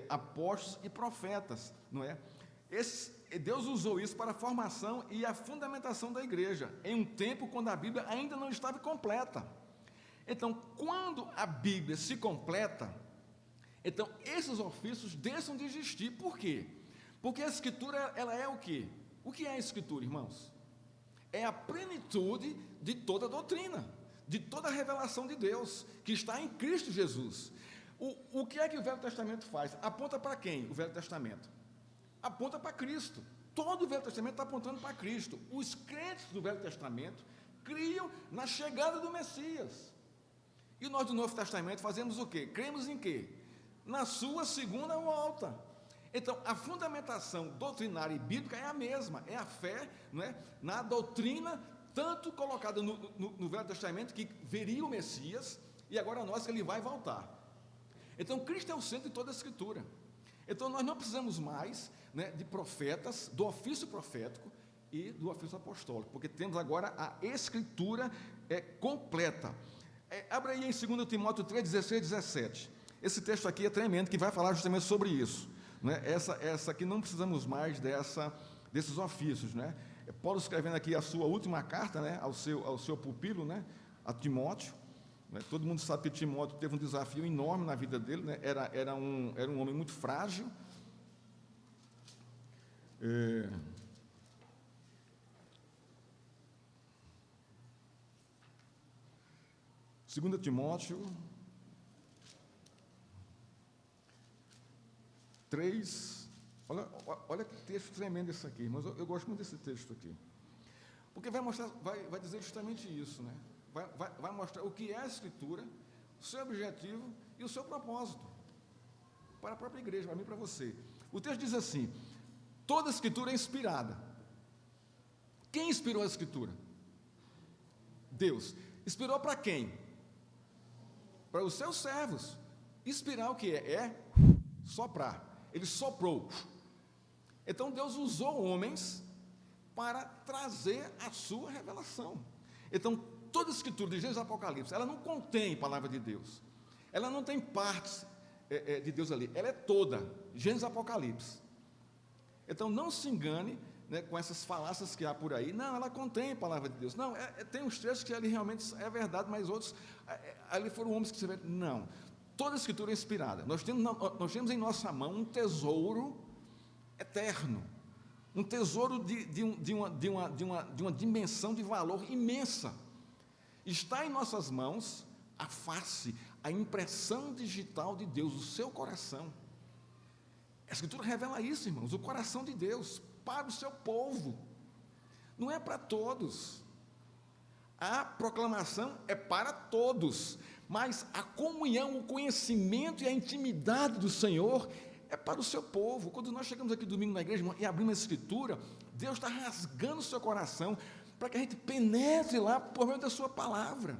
apóstolos e profetas, não é? Deus usou isso para a formação e a fundamentação da igreja, em um tempo quando a Bíblia ainda não estava completa. Então, quando a Bíblia se completa, então esses ofícios deixam de existir. Por quê? Porque a Escritura, ela é o quê? O que é a Escritura, irmãos? É a plenitude de toda a doutrina, de toda a revelação de Deus, que está em Cristo Jesus. O que é que o Velho Testamento faz? Aponta para quem, o Velho Testamento? Aponta para Cristo. Todo o Velho Testamento está apontando para Cristo. Os crentes do Velho Testamento criam na chegada do Messias. E nós do Novo Testamento fazemos o quê? Cremos em quê? Na sua segunda volta. Então, a fundamentação doutrinária e bíblica é a mesma, é a fé, não é? Na doutrina, tanto colocada no Velho Testamento, que veria o Messias, e agora nós que ele vai voltar. Então, Cristo é o centro de toda a Escritura. Então, nós não precisamos mais, né, de profetas, do ofício profético e do ofício apostólico, porque temos agora a Escritura completa. Abra aí em 2 Timóteo 3, 16 e 17. Esse texto aqui é tremendo, que vai falar justamente sobre isso. Né? Essa aqui não precisamos mais desses ofícios. Né? Paulo escrevendo aqui a sua última carta, né, ao seu pupilo, né, a Timóteo, né? Todo mundo sabe que Timóteo teve um desafio enorme na vida dele, né? Era um homem muito frágil. 2 Timóteo 3, olha que texto tremendo esse aqui, mas eu gosto muito desse texto aqui, porque vai dizer justamente isso, né? Vai mostrar o que é a Escritura, o seu objetivo e o seu propósito, para a própria igreja, para mim e para você. O texto diz assim: toda a Escritura é inspirada. Quem inspirou a Escritura? Deus. Inspirou para quem? Para os seus servos. Inspirar o que é? É soprar. Ele soprou. Então Deus usou homens para trazer a sua revelação. Então toda a Escritura, de Gênesis a Apocalipse, ela não contém palavra de Deus. Ela não tem partes de Deus ali. Ela é toda, Gênesis a Apocalipse. Então não se engane, né, com essas falácias que há por aí. Não, ela contém a palavra de Deus. Não, tem uns trechos que ali realmente é verdade, mas outros, ali foram homens que escreveram. Não, toda a Escritura é inspirada. Nós temos em nossa mão um tesouro eterno, um tesouro de uma dimensão de valor imensa. Está em nossas mãos a face, a impressão digital de Deus, o seu coração. A Escritura revela isso, irmãos, o coração de Deus para o seu povo. Não é para todos. A proclamação é para todos, mas a comunhão, o conhecimento e a intimidade do Senhor é para o seu povo. Quando nós chegamos aqui domingo na igreja, irmão, e abrimos a Escritura, Deus está rasgando o seu coração para que a gente penetre lá por meio da sua palavra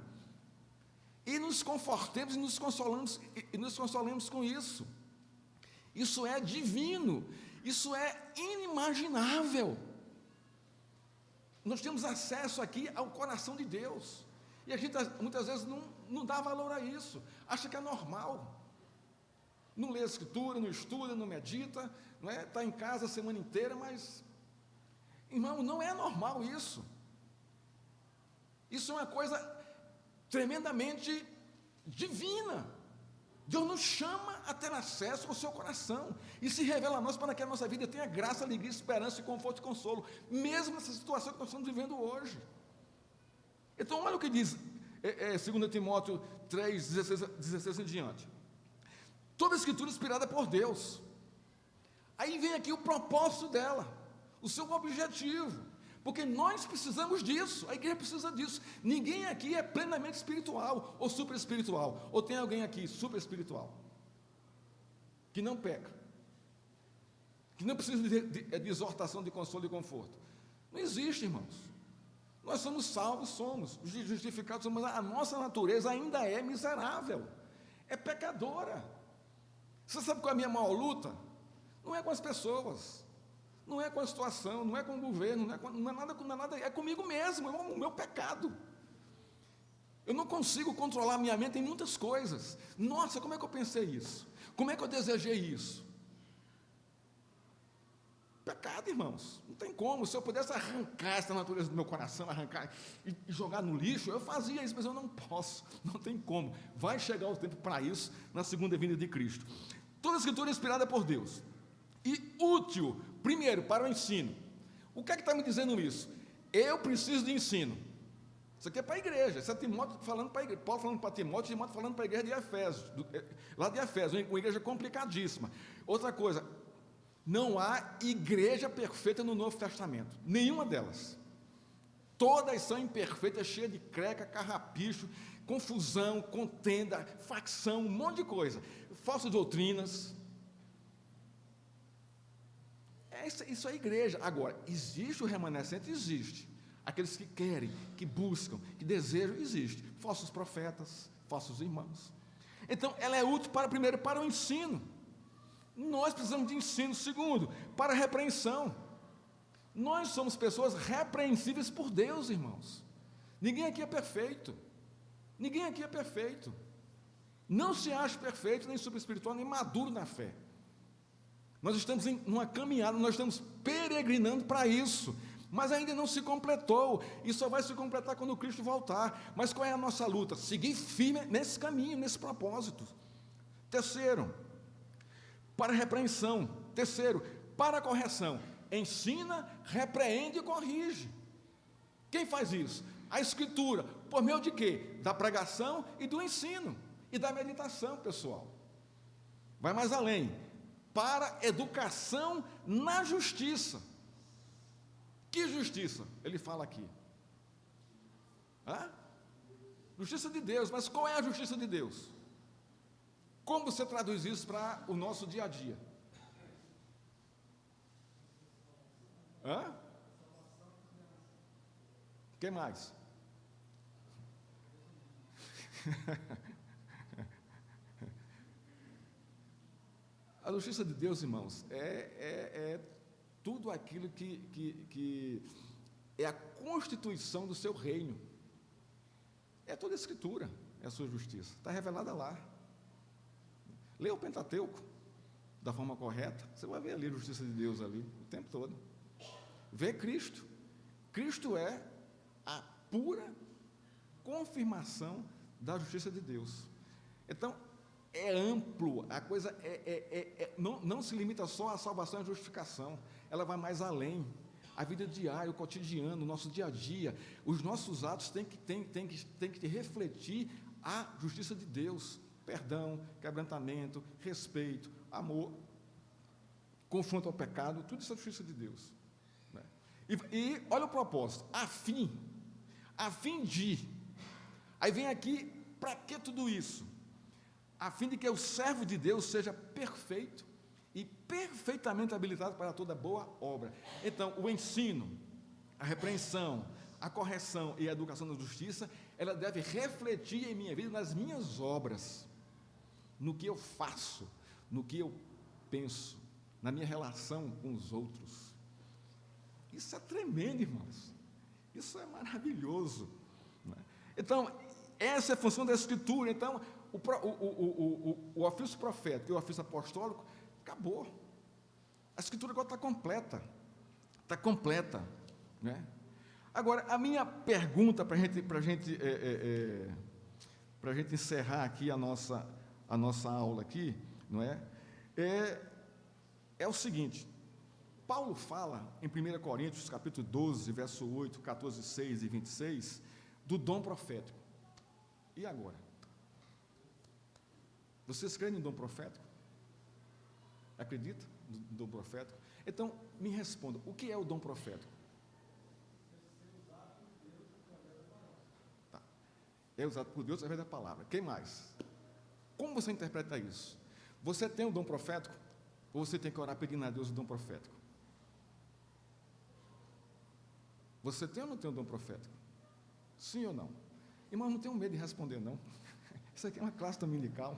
e nos confortemos e nos consolemos com isso. Isso é divino, isso é inimaginável. Nós temos acesso aqui ao coração de Deus, e a gente muitas vezes não dá valor a isso, acha que é normal, não lê a Escritura, não estuda, não medita, não é? Está em casa a semana inteira, mas, irmão, não é normal isso. Isso é uma coisa tremendamente divina. Deus nos chama a ter acesso ao seu coração e se revela a nós para que a nossa vida tenha graça, alegria, esperança, conforto e consolo, mesmo nessa situação que nós estamos vivendo hoje. Então, olha o que diz 2 Timóteo 3, 16 em diante. Toda a Escritura é inspirada por Deus. Aí vem aqui o propósito dela, o seu objetivo, porque nós precisamos disso, a igreja precisa disso. Ninguém aqui é plenamente espiritual ou super espiritual, ou tem alguém aqui super espiritual que não peca, que não precisa de exortação, de consolo e conforto. Não existe, irmãos. Nós somos salvos, somos justificados, mas a nossa natureza ainda é miserável, é pecadora. Você sabe qual é a minha maior luta? Não é com as pessoas, não é com a situação, não é com o governo, não é nada, é comigo mesmo, é o meu pecado. Eu não consigo controlar a minha mente em muitas coisas. Nossa, como é que eu pensei isso? Como é que eu desejei isso? Pecado, irmãos, não tem como. Se eu pudesse arrancar essa natureza do meu coração, arrancar e jogar no lixo, eu fazia isso, mas eu não posso, não tem como. Vai chegar o tempo para isso na segunda vinda de Cristo. Toda a Escritura é inspirada por Deus e útil, primeiro, para o ensino. O que é que está me dizendo isso? Eu preciso de ensino. Isso aqui é para a igreja. Isso é Timóteo falando para a igreja. Paulo falando para Timóteo, Timóteo falando para a igreja de Efésios, lá de Efésios, uma igreja complicadíssima. Outra coisa, não há igreja perfeita no Novo Testamento, nenhuma delas. Todas são imperfeitas, cheias de creca, carrapicho, confusão, contenda, facção, um monte de coisa, falsas doutrinas. Isso é igreja. Agora, existe o remanescente? Existe. Aqueles que querem, que buscam, que desejam, existe. Falsos profetas, falsos irmãos. Então, ela é útil primeiro para o ensino. Nós precisamos de ensino. Segundo, para a repreensão. Nós somos pessoas repreensíveis por Deus, irmãos. Ninguém aqui é perfeito. Ninguém aqui é perfeito. Não se acha perfeito, nem superespiritual, nem maduro na fé. Nós estamos em uma caminhada, nós estamos peregrinando para isso, mas ainda não se completou, e só vai se completar quando Cristo voltar. Mas qual é a nossa luta? Seguir firme nesse caminho, nesse propósito. Terceiro, para repreensão. Terceiro, para correção. Ensina, repreende e corrige. Quem faz isso? A Escritura. Por meio de quê? Da pregação e do ensino, e da meditação, pessoal. Vai mais além. Para educação na justiça. Que justiça? Ele fala aqui. Justiça de Deus. Mas qual é a justiça de Deus? Como você traduz isso para o nosso dia a dia? Quem mais? A justiça de Deus, irmãos, é tudo aquilo que é a constituição do seu reino. É toda a Escritura, é a sua justiça. Está revelada lá. Leia o Pentateuco da forma correta, você vai ver ali a justiça de Deus ali, o tempo todo. Vê Cristo. Cristo é a pura confirmação da justiça de Deus. Então, é amplo, a coisa não se limita só à salvação e à justificação, ela vai mais além. A vida diária, o cotidiano, o nosso dia a dia, os nossos atos têm que refletir a justiça de Deus. Perdão, quebrantamento, respeito, amor, confronto ao pecado, tudo isso é a justiça de Deus. Né? E olha o propósito, a fim de, aí vem aqui, para que tudo isso? A fim de que o servo de Deus seja perfeito e perfeitamente habilitado para toda boa obra. Então, o ensino, a repreensão, a correção e a educação da justiça, ela deve refletir em minha vida, nas minhas obras, no que eu faço, no que eu penso, na minha relação com os outros. Isso é tremendo, irmãos. Isso é maravilhoso. Né? Então, essa é a função da Escritura. Então, o ofício profético e o ofício apostólico acabou. A Escritura agora está completa. Está completa. Né? Agora, a minha pergunta para a gente encerrar aqui a nossa aula aqui, não é? É o seguinte, Paulo fala em 1 Coríntios, capítulo 12, verso 8, 14, 6 e 26, do dom profético. E agora? Vocês creem no dom profético? Acredita no dom profético? Então, me responda, o que é o dom profético? Tá. É usado por Deus através da palavra. Quem mais? Como você interpreta isso? Você tem o dom profético? Ou você tem que orar pedindo a Deus o dom profético? Você tem ou não tem o dom profético? Sim ou não? Irmão, não tenho medo de responder, não. Isso aqui é uma classe dominical.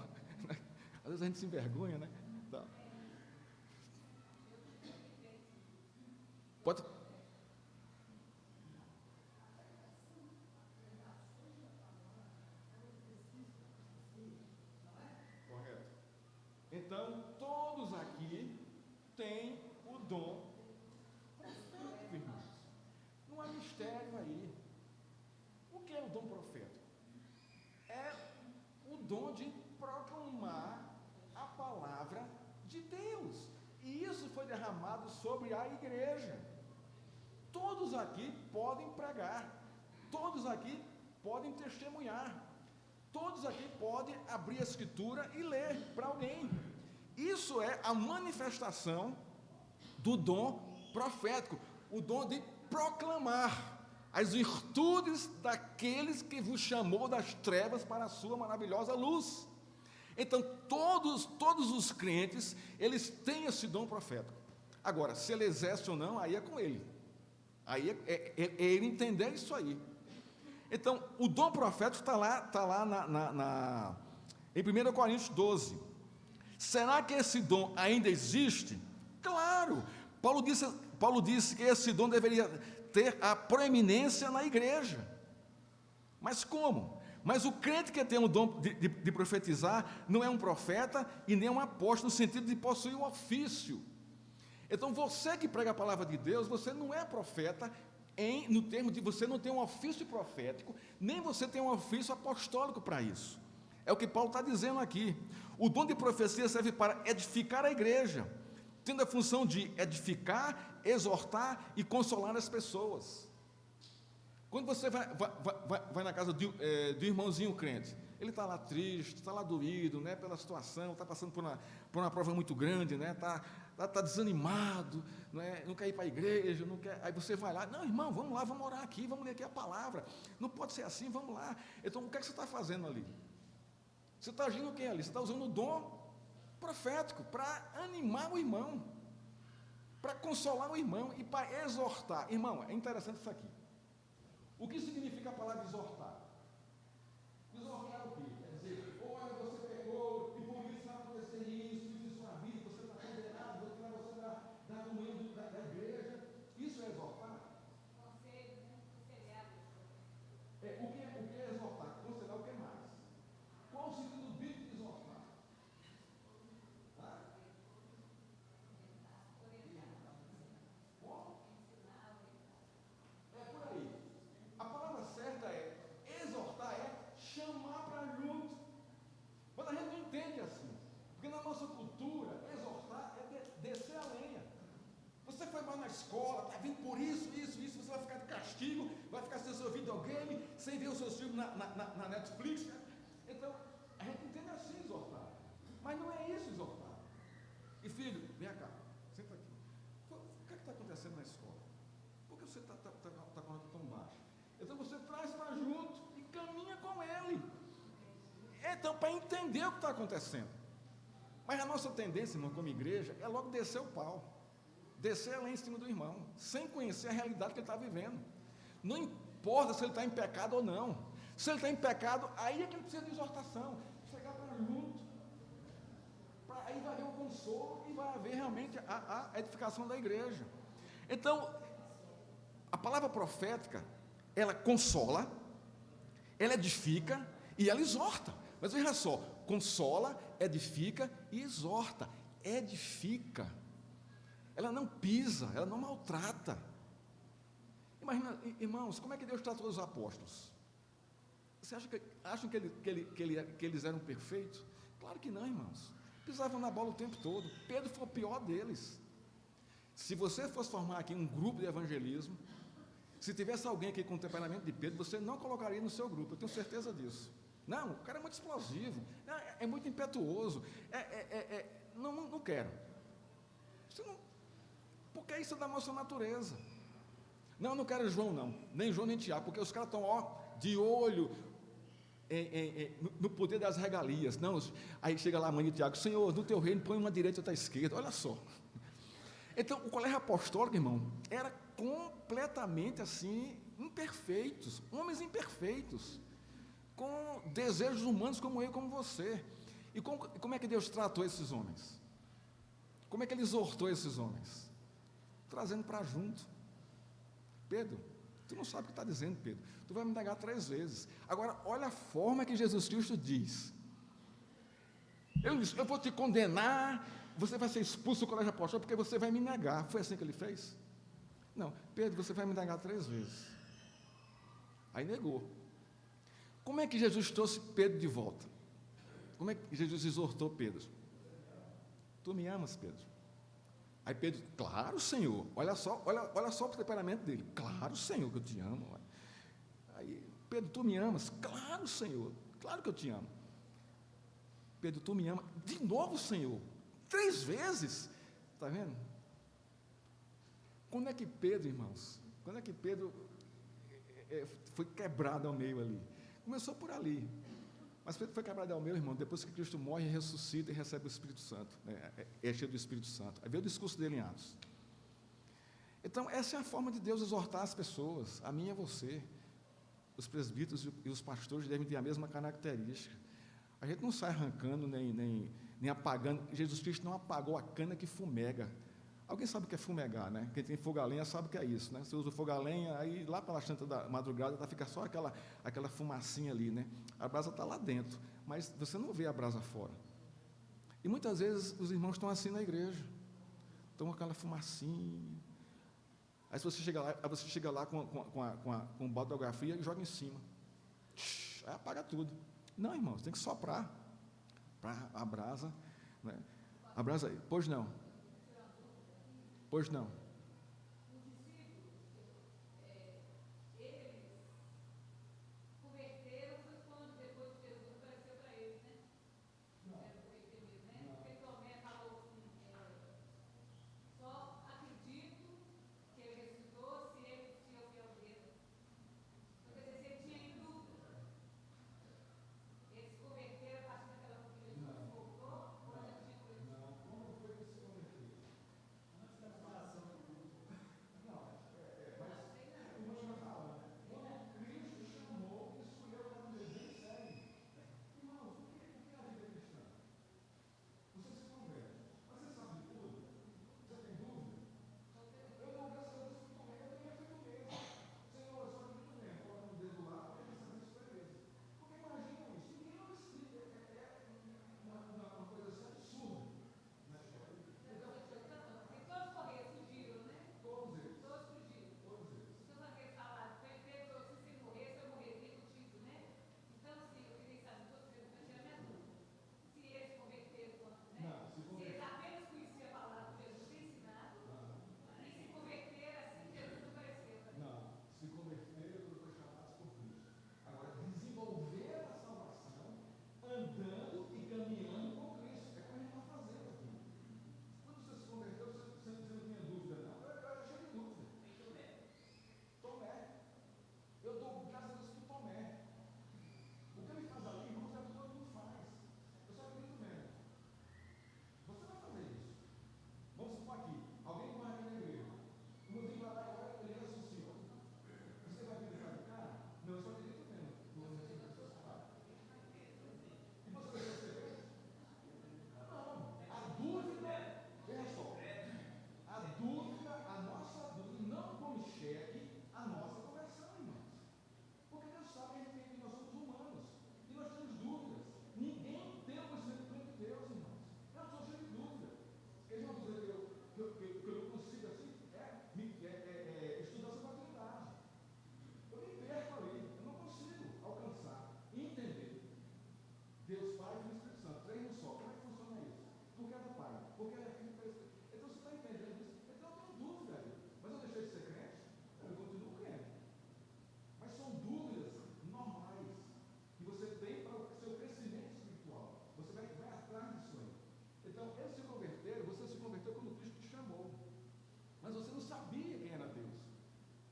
Às vezes a gente se envergonha, né? Tá. Pode... Então, todos aqui têm o dom profético, irmãos. Não há mistério aí. O que é o dom profético? É o dom de proclamar a palavra de Deus. E isso foi derramado sobre a igreja. Todos aqui podem pregar. Todos aqui podem testemunhar. Todos aqui podem abrir a Escritura e ler para alguém. Isso é a manifestação do dom profético, o dom de proclamar as virtudes daqueles que vos chamou das trevas para a sua maravilhosa luz. Então, todos os crentes, eles têm esse dom profético. Agora, se ele exerce ou não, aí é com ele. Aí é ele entender isso aí. Então, o dom profético está lá em 1 Coríntios 12. Será que esse dom ainda existe? Claro! Paulo disse que esse dom deveria ter a proeminência na igreja. Mas como? Mas o crente que tem o dom de profetizar não é um profeta e nem um apóstolo, no sentido de possuir um ofício. Então, você que prega a palavra de Deus, você não é profeta, no termo de você não tem um ofício profético, nem você tem um ofício apostólico para isso. É o que Paulo está dizendo aqui. O dom de profecia serve para edificar a igreja, tendo a função de edificar, exortar e consolar as pessoas. Quando você vai na casa do irmãozinho crente, ele está lá triste, está lá doído, né, pela situação, está passando por uma prova muito grande, né, está desanimado, não quer ir para a igreja, não quer, aí você vai lá, não, irmão, vamos lá, vamos orar aqui, vamos ler aqui a palavra, não pode ser assim, vamos lá. Então, o que é que você está fazendo ali? Você está agindo o que ali? Você está usando o dom profético para animar o irmão, para consolar o irmão e para exortar. Irmão, é interessante isso aqui. O que significa a palavra exortar? Exortar o quê? Quer dizer, olha, você pecou e por isso vai acontecer isso na vida, você está condenado, você da comunhão da igreja. Isso é exortar? Conselho, né? Conselhar. O que é exortar? Conselhar o que mais? Qual o sentido bíblico de exortar? É por aí. A palavra certa é exortar, é chamar para junto. Mas a gente não entende assim, porque na nossa cultura, exortar é descer a lenha. Você foi mal na escola, está vindo por isso, você vai ficar de castigo, vai ficar sem seu videogame, sem ver os seus filmes na Netflix. Então, a gente entende assim exortar, mas não é isso exortar. E filho, vem cá, senta aqui. O que é que está acontecendo na escola? Por que você está com a nota tão baixa? Então você traz para junto e caminha com ele. Então, para entender o que está acontecendo. Mas a nossa tendência, irmão, como igreja, é logo descer o pau. Descer lá em cima do irmão, sem conhecer a realidade que ele está vivendo. Não importa se ele está em pecado ou não. Se ele está em pecado, aí é que ele precisa de exortação. Chegar para junto. Aí vai haver um consolo e vai haver realmente a edificação da igreja. Então, a palavra profética, ela consola, ela edifica e ela exorta. Mas veja só, consola, edifica e exorta. Edifica. Ela não pisa, ela não maltrata. Imagina, irmãos, como é que Deus tratou os apóstolos? Você acham que eles eram perfeitos? Claro que não, irmãos. Pisavam na bola o tempo todo. Pedro foi o pior deles. Se você fosse formar aqui um grupo de evangelismo, se tivesse alguém aqui com o temperamento de Pedro, você não colocaria no seu grupo, eu tenho certeza disso. Não, o cara é muito explosivo, é muito impetuoso, não quero. Você não, porque isso é da nossa natureza. Não quero João não, nem João nem Tiago, porque os caras estão de olho no poder das regalias. Não, aí chega lá a mãe de Tiago, Senhor, no teu reino põe uma direita e outra esquerda, olha só. Então, o colégio apostólico, irmão, era completamente assim, imperfeitos, homens imperfeitos, com desejos humanos como eu e como você. E como é que Deus tratou esses homens? Como é que Ele exortou esses homens? Trazendo para junto. Pedro, tu não sabe o que está dizendo, Pedro. Tu vai me negar 3 vezes. Agora, olha a forma que Jesus Cristo diz. Ele diz, eu vou te condenar, você vai ser expulso do colégio apostólico porque você vai me negar. Foi assim que ele fez? Não, Pedro, você vai me negar 3 vezes. Aí negou. Como é que Jesus trouxe Pedro de volta? Como é que Jesus exortou Pedro? Tu me amas, Pedro? Aí Pedro, claro, Senhor. Olha só o temperamento dele. Claro, Senhor, que eu te amo. Aí, Pedro, tu me amas? Claro, Senhor. Claro que eu te amo. Pedro, tu me amas? De novo, Senhor. 3 vezes. Está vendo? Quando é que Pedro, irmãos, foi quebrado ao meio ali? Começou por ali. Mas Pedro foi quebrado ao meio, irmão, depois que Cristo morre, ressuscita e recebe o Espírito Santo. É cheio do Espírito Santo. Aí veio o discurso dele em Atos. Então, essa é a forma de Deus exortar as pessoas, a mim e a você. Os presbíteros e os pastores devem ter a mesma característica. A gente não sai arrancando, nem apagando. Jesus Cristo não apagou a cana que fumega. Alguém sabe o que é fumegar, né? Quem tem fogo a lenha sabe o que é isso, né? Você usa o fogo a lenha, aí lá pela chanta da madrugada fica só aquela fumacinha ali, né? A brasa está lá dentro, mas você não vê a brasa fora. E muitas vezes os irmãos estão assim na igreja. Então, aquela fumacinha. Aí você chega lá com botografia e joga em cima. Aí apaga tudo. Não, irmão, você tem que soprar para a brasa, né? A brasa aí. Pois não. Pois não.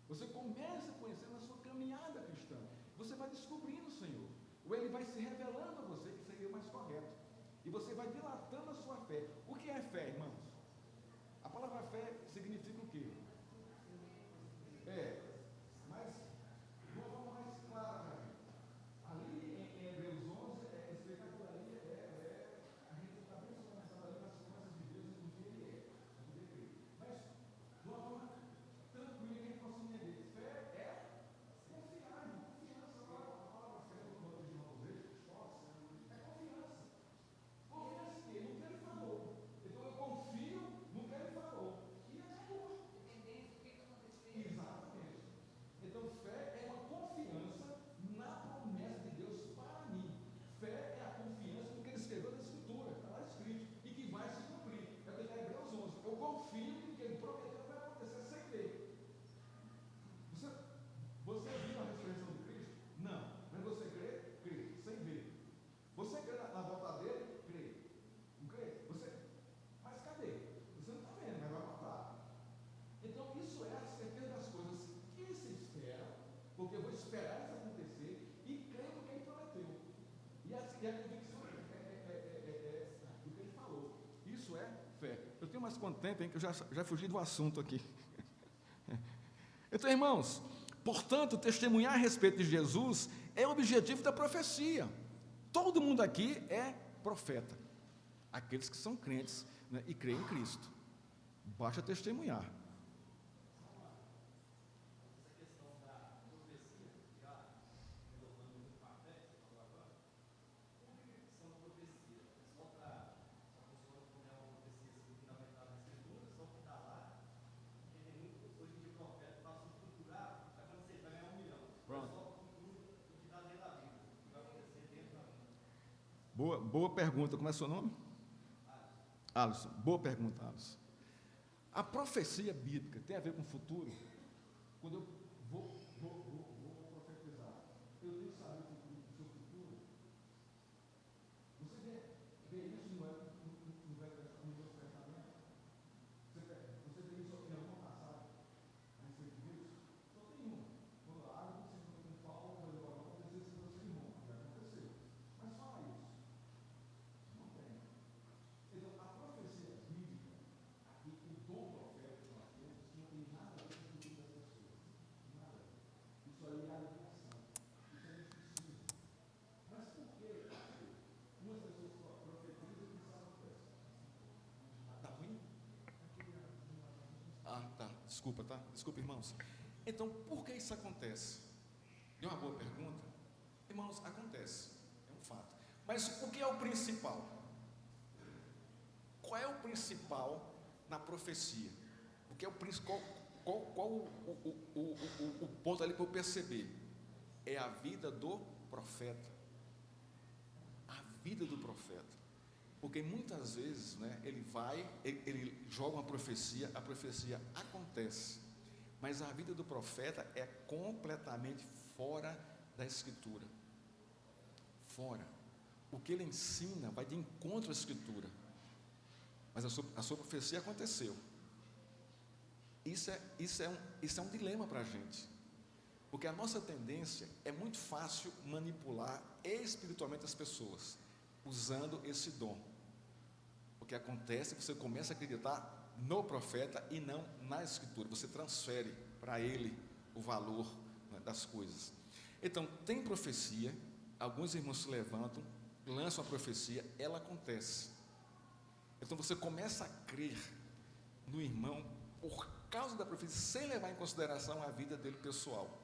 Você começa a conhecer na sua caminhada cristã. Você vai descobrindo o Senhor. Ou Ele vai se revelando a você que seria o mais correto. E você vai dilatando a sua fé. O que é fé, irmãos? A palavra fé significa o quê? Mas de uma forma mais clara, ali em Hebreus 11, explicar por ali, a gente está bem começado ali nas promessas de Deus e do que Ele é. Mas, de uma forma tranquila que a gente possa entender, fé é confiar, confiança. A palavra fé, no original do grego, é confiança. Confiança em quê? No que Ele falou. Então eu confio no que Ele falou. E é tudo. Exatamente. Então, fé é uma confiança na promessa de Deus para mim. Fé é a confiança no que Ele escreveu na Escritura, está lá escrito, e que vai se cumprir. É o que está em Hebreus 11. Eu confio que o que Ele prometeu vai acontecer sem ver. Você viu a ressurreição de Cristo? Não. Mas você crê? Crê, sem ver. Você crê na volta dele? Crê. Não crê? Mas cadê? Você não está vendo, mas vai voltar. Então, isso é a certeza das coisas que se espera, porque eu vou esperar isso acontecer e creio no que Ele prometeu. E a convicção do que Ele falou. Isso é fé. Eu tenho mais quanto tempo, hein, que eu já fugi do assunto aqui. Então, irmãos, portanto, testemunhar a respeito de Jesus é o objetivo da profecia. Todo mundo aqui é profeta. Aqueles que são crentes, né, e creem em Cristo. Basta testemunhar. Boa pergunta. Como é seu nome? Alisson. Boa pergunta, Alisson. A profecia bíblica tem a ver com o futuro? Quando eu vou profetizar, eu tenho que saber o seu futuro. Você vê isso no Velho Testamento? Você vê isso em alguma passagem a respeito disso? Só tem uma. Quando a água se encontra com Paulo, vai acontecer isso para você, irmão. Vai acontecer. Mas fala isso. Não tem. Então, a profecia bíblica, aqui, o dom profético que nós temos, não tem nada a ver com o futuro das pessoas. Nada. Isso aí é a ligação. Isso a gente precisa. Mas por que umas pessoas profetizam e isso acontece? Está ruim? Ah, tá. Desculpa, tá? Desculpa, irmãos. Então, por que isso acontece? É uma boa pergunta. Irmãos, acontece. É um fato. Mas o que é o principal? Qual é o principal na profecia? O que é o principal? Qual o ponto ali para eu perceber? É a vida do profeta. A vida do profeta. Porque muitas vezes, né, ele joga uma profecia, a profecia acontece, mas a vida do profeta é completamente fora da Escritura. Fora. O que ele ensina vai de encontro à Escritura. Mas a sua profecia aconteceu. Isso é um dilema para a gente. Porque a nossa tendência é muito fácil manipular espiritualmente as pessoas, usando esse dom. O que acontece é que você começa a acreditar no profeta e não na Escritura. Você transfere para ele o valor, né, das coisas. Então, tem profecia, alguns irmãos se levantam, lançam a profecia, ela acontece. Então, você começa a crer no irmão por causa da profecia, sem levar em consideração a vida dele pessoal.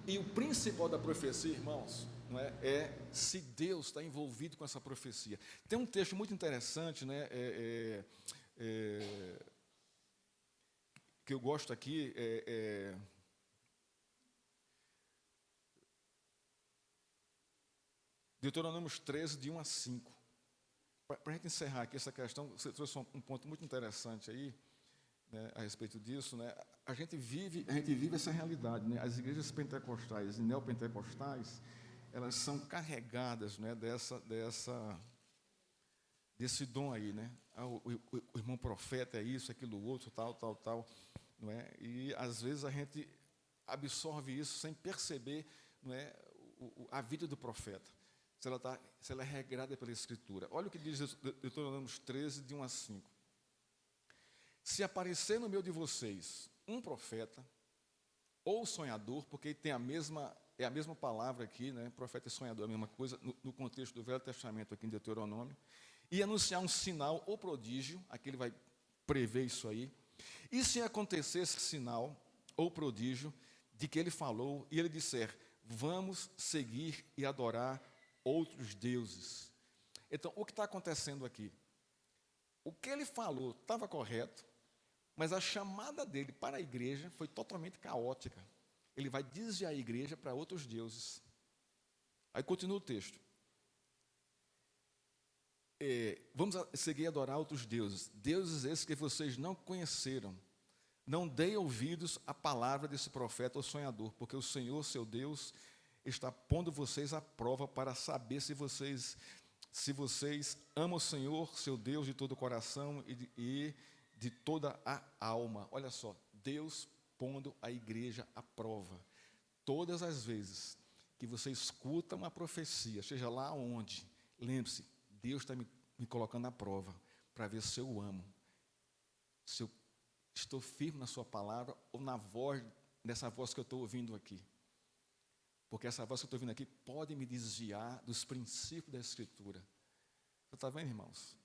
E o principal da profecia, irmãos, não é se Deus está envolvido com essa profecia. Tem um texto muito interessante, né, que eu gosto aqui, Deuteronômio 13, de 1 a 5. Para a gente encerrar aqui essa questão, você trouxe um ponto muito interessante aí, né, a respeito disso, né? A gente vive essa realidade, né? As igrejas pentecostais e neopentecostais, elas são carregadas, né, desse dom aí, né? O irmão profeta é isso, aquilo outro, tal, não é? E às vezes a gente absorve isso sem perceber, não é, a vida do profeta, se ela é regrada pela Escritura. Olha o que diz Deuteronômio 13, de 1 a 5. Se aparecer no meio de vocês um profeta ou sonhador, porque é a mesma palavra aqui, né? Profeta e sonhador, a mesma coisa, no contexto do Velho Testamento, aqui em Deuteronômio, e anunciar um sinal ou prodígio, aqui ele vai prever isso aí, e se acontecer esse sinal ou prodígio de que ele falou, e ele disser, vamos seguir e adorar outros deuses. Então, o que está acontecendo aqui? O que ele falou estava correto, mas a chamada dele para a igreja foi totalmente caótica. Ele vai desviar a igreja para outros deuses. Aí continua o texto. Vamos seguir e adorar outros deuses. Deuses esses que vocês não conheceram. Não deem ouvidos à palavra desse profeta ou sonhador, porque o Senhor, seu Deus, está pondo vocês à prova para saber se vocês amam o Senhor, seu Deus, de todo o coração e de toda a alma. Olha só, Deus pondo a igreja à prova. Todas as vezes que você escuta uma profecia, seja lá onde, lembre-se, Deus está me colocando à prova para ver se eu amo, se eu estou firme na sua palavra ou nessa voz que eu estou ouvindo aqui. Porque essa voz que eu estou ouvindo aqui pode me desviar dos princípios da Escritura. Você está vendo, irmãos?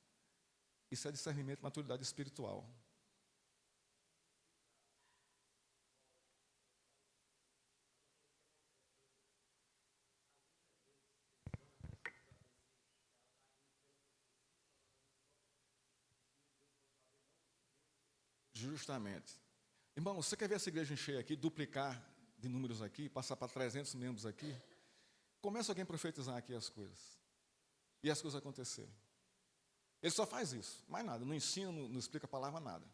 Isso é discernimento e maturidade espiritual. Justamente. Irmão, você quer ver essa igreja cheia aqui, duplicar de números aqui, passar para 300 membros aqui, começa alguém a profetizar aqui as coisas. E as coisas acontecerem. Ele só faz isso, mais nada, não ensina, não explica a palavra, nada.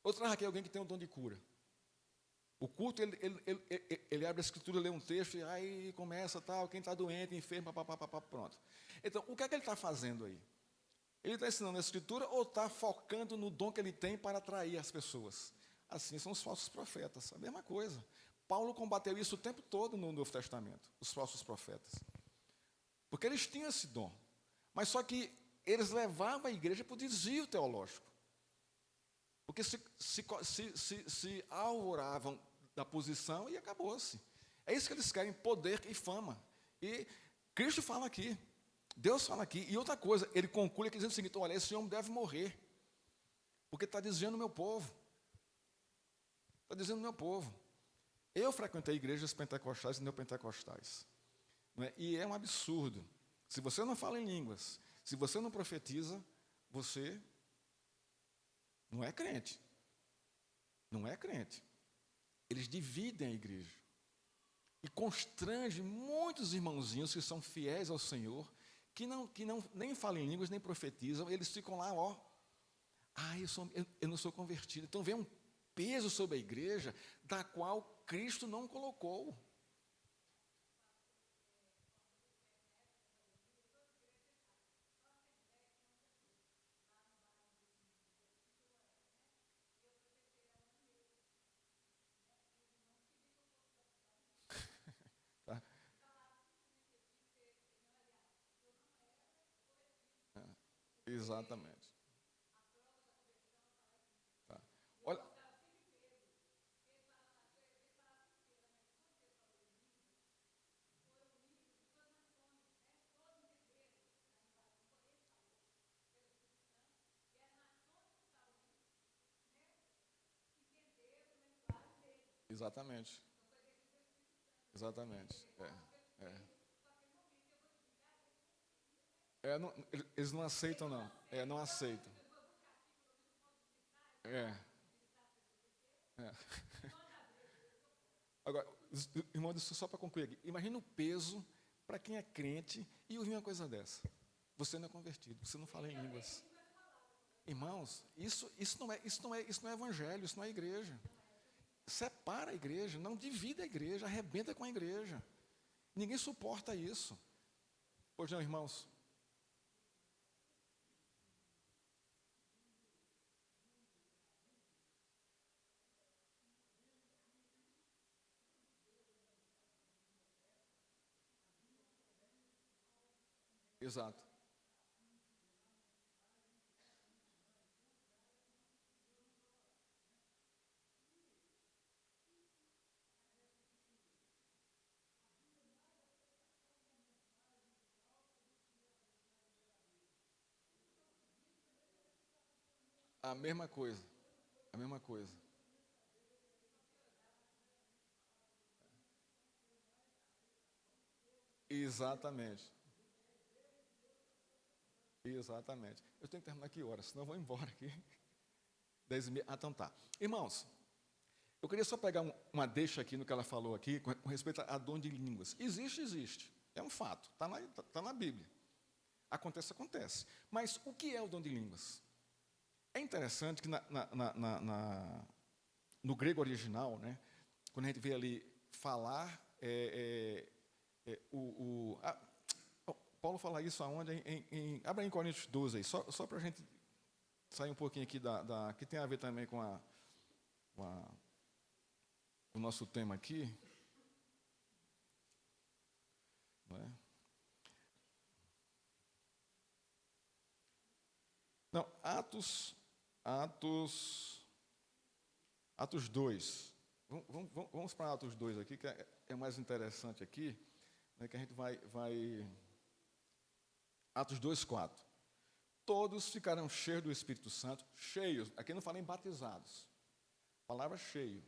Ou traz aqui alguém que tem um dom de cura. O culto, ele abre a escritura, lê um texto, e aí começa, tal, quem está doente, enfermo, papapá, pronto. Então, o que é que ele está fazendo aí? Ele está ensinando a escritura ou está focando no dom que ele tem para atrair as pessoas? Assim são os falsos profetas, a mesma coisa. Paulo combateu isso o tempo todo no Novo Testamento, os falsos profetas. Porque eles tinham esse dom. Mas só que eles levavam a igreja para o desvio teológico. Porque se alvoravam da posição e acabou-se. É isso que eles querem, poder e fama. E Cristo fala aqui, Deus fala aqui. E outra coisa, ele conclui aqui dizendo o seguinte: olha, esse homem deve morrer, porque está dizendo o meu povo. Está dizendo o meu povo. Eu frequentei igrejas pentecostais e neopentecostais. Não é? E é um absurdo. Se você não fala em línguas, se você não profetiza, você não é crente. Não é crente. Eles dividem a igreja. E constrange muitos irmãozinhos que são fiéis ao Senhor, que não nem falam em línguas, nem profetizam, eles ficam lá, ó. Eu não sou convertido. Então vem um peso sobre a igreja, da qual Cristo não colocou. Tá? Exatamente. Tá. Olha, exatamente. Exatamente. Eles não aceitam, não. Não aceitam. É. É. Agora, irmão, só para concluir aqui. Imagina o peso para quem é crente e ouvir uma coisa dessa. Você não é convertido, você não fala em línguas. Irmãos, isso não é evangelho, isso não é igreja. Separa a igreja, não divida a igreja, arrebenta com a igreja. Ninguém suporta isso. Pois não, irmãos? Exato. A mesma coisa. A mesma coisa. Exatamente. Exatamente. Eu tenho que terminar aqui horas, senão eu vou embora aqui. 10h30. Então tá. Irmãos, eu queria só pegar uma deixa aqui no que ela falou aqui, com respeito a dom de línguas. Existe. É um fato. Está na Bíblia. Acontece. Mas o que é o dom de línguas? É interessante que no grego original, né, quando a gente vê ali falar, Paulo fala isso aonde? Abra em Coríntios 12, aí, só para a gente sair um pouquinho aqui que tem a ver também com o nosso tema aqui. Não é? Não, Atos 2. Vamos para Atos 2 aqui, que é mais interessante aqui, né, que a gente vai Atos 2:4. Todos ficaram cheios do Espírito Santo, cheios, aqui não fala em batizados, a palavra cheio.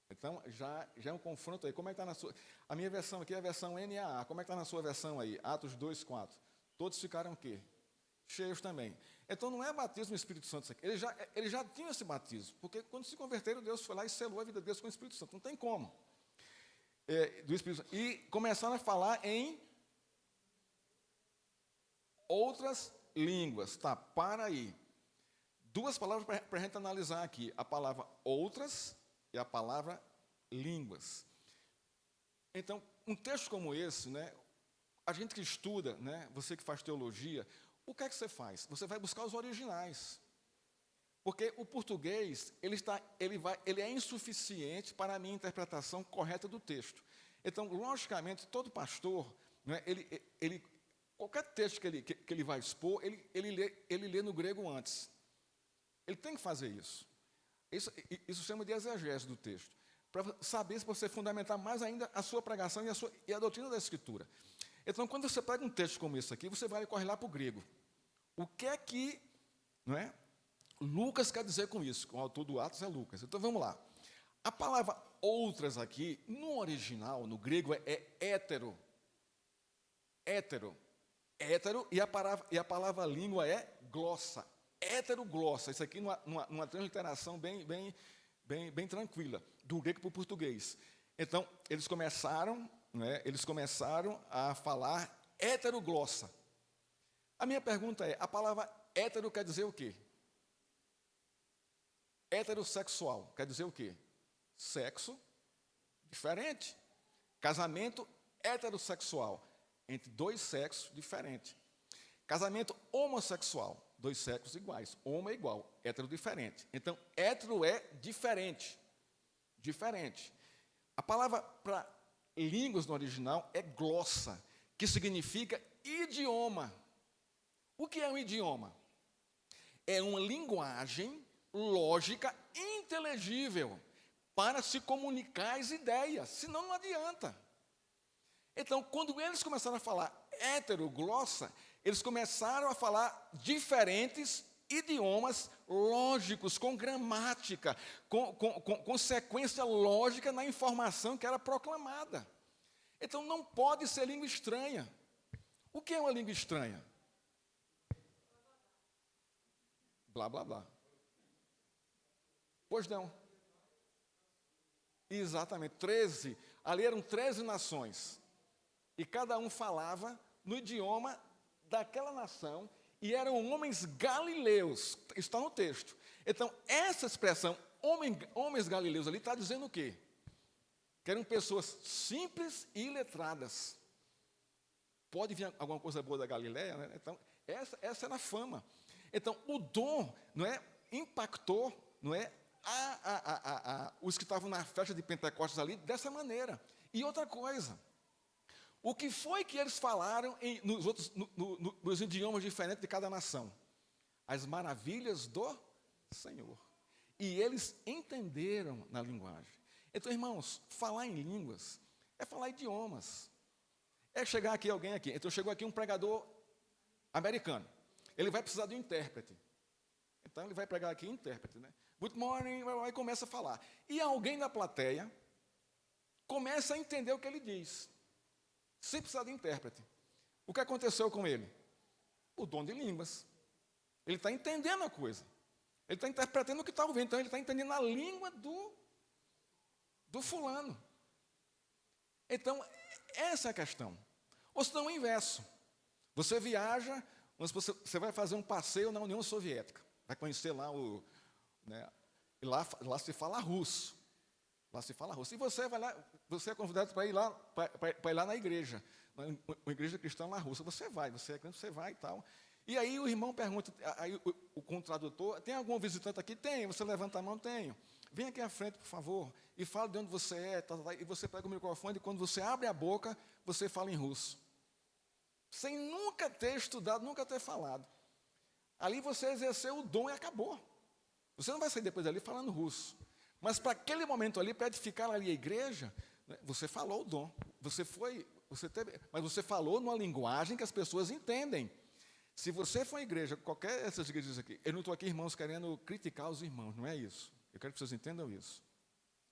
Então, já é um confronto aí. Como é que está na sua... A minha versão aqui é a versão NAA. Como é que está na sua versão aí? Atos 2:4. Todos ficaram o quê? Cheios também. Então, não é batismo no Espírito Santo isso aqui. Eles já tinham esse batismo, porque quando se converteram, Deus foi lá e selou a vida deles com o Espírito Santo. Não tem como. Do Espírito Santo. E começaram a falar em outras línguas. Tá, para aí. Duas palavras para a gente analisar aqui. A palavra outras e a palavra línguas. Então, um texto como esse, né, a gente que estuda, né, você que faz teologia, o que é que você faz? Você vai buscar os originais. Porque o português, ele é insuficiente para a minha interpretação correta do texto. Então, logicamente, todo pastor, né, qualquer texto que ele vai expor, ele lê no grego antes. Ele tem que fazer isso. Isso chama de exegese do texto, para saber se você fundamentar mais ainda a sua pregação e a doutrina da Escritura. Então, quando você pega um texto como esse aqui, você vai correr lá para o grego. O que é que, não é, Lucas quer dizer com isso? O autor do Atos é Lucas. Então, vamos lá. A palavra outras aqui, no original, no grego, é hétero. Hétero. Hétero, e a palavra língua é glossa. Heteroglossa, isso aqui numa transliteração bem tranquila, do grego para o português. Então, eles começaram a falar heteroglossa. A minha pergunta é, a palavra hétero quer dizer o quê? Heterossexual quer dizer o quê? Sexo diferente. Casamento heterossexual, entre dois sexos diferentes. Casamento homossexual, dois sexos iguais. Homo é igual, hétero diferente. Então, hétero é diferente. Diferente. A palavra para línguas no original é glossa, que significa idioma. O que é um idioma? É uma linguagem lógica inteligível para se comunicar as ideias, senão não adianta. Então, quando eles começaram a falar heteroglossa, eles começaram a falar diferentes idiomas lógicos, com gramática, com sequência lógica na informação que era proclamada. Então, não pode ser língua estranha. O que é uma língua estranha? Blá, blá, blá. Pois não. Exatamente, 13. Ali eram 13 nações. E cada um falava no idioma daquela nação, e eram homens galileus. Está no texto. Então, essa expressão, homens galileus, ali está dizendo o quê? Que eram pessoas simples e iletradas. Pode vir alguma coisa boa da Galileia, né? Então, essa era a fama. Então, o dom, não é, impactou, não é, os que estavam na festa de Pentecostes ali dessa maneira. E outra coisa, o que foi que eles falaram nos idiomas diferentes de cada nação? As maravilhas do Senhor. E eles entenderam na linguagem. Então, irmãos, falar em línguas é falar idiomas. É chegar aqui alguém aqui. Então, chegou aqui um pregador americano. Ele vai precisar de um intérprete. Então, ele vai pregar aqui intérprete, né? Good morning, e começa a falar. E alguém da plateia começa a entender o que ele diz, sem precisar de intérprete. O que aconteceu com ele? O dom de línguas. Ele está entendendo a coisa. Ele está interpretando o que está ouvindo. Então, ele está entendendo a língua do fulano. Então, essa é a questão. Ou se não, o inverso. Você viaja, você vai fazer um passeio na União Soviética. Vai conhecer lá e lá se fala russo. Lá se fala russo. E você vai lá, você é convidado para ir lá na igreja, uma igreja cristã lá russa. Você vai e tal. E aí o irmão pergunta, aí com o tradutor, tem algum visitante aqui? Tem. Você levanta a mão? Tenho. Vem aqui à frente, por favor, e fala de onde você é, e você pega o microfone, e quando você abre a boca, você fala em russo. Sem nunca ter estudado, nunca ter falado. Ali você exerceu o dom e acabou. Você não vai sair depois dali falando russo. Mas para aquele momento ali, para edificar ali a igreja, né, você falou o dom. Mas você falou numa linguagem que as pessoas entendem. Se você for à igreja, qualquer dessas igrejas aqui, eu não estou aqui, irmãos, querendo criticar os irmãos, não é isso. Eu quero que vocês entendam isso.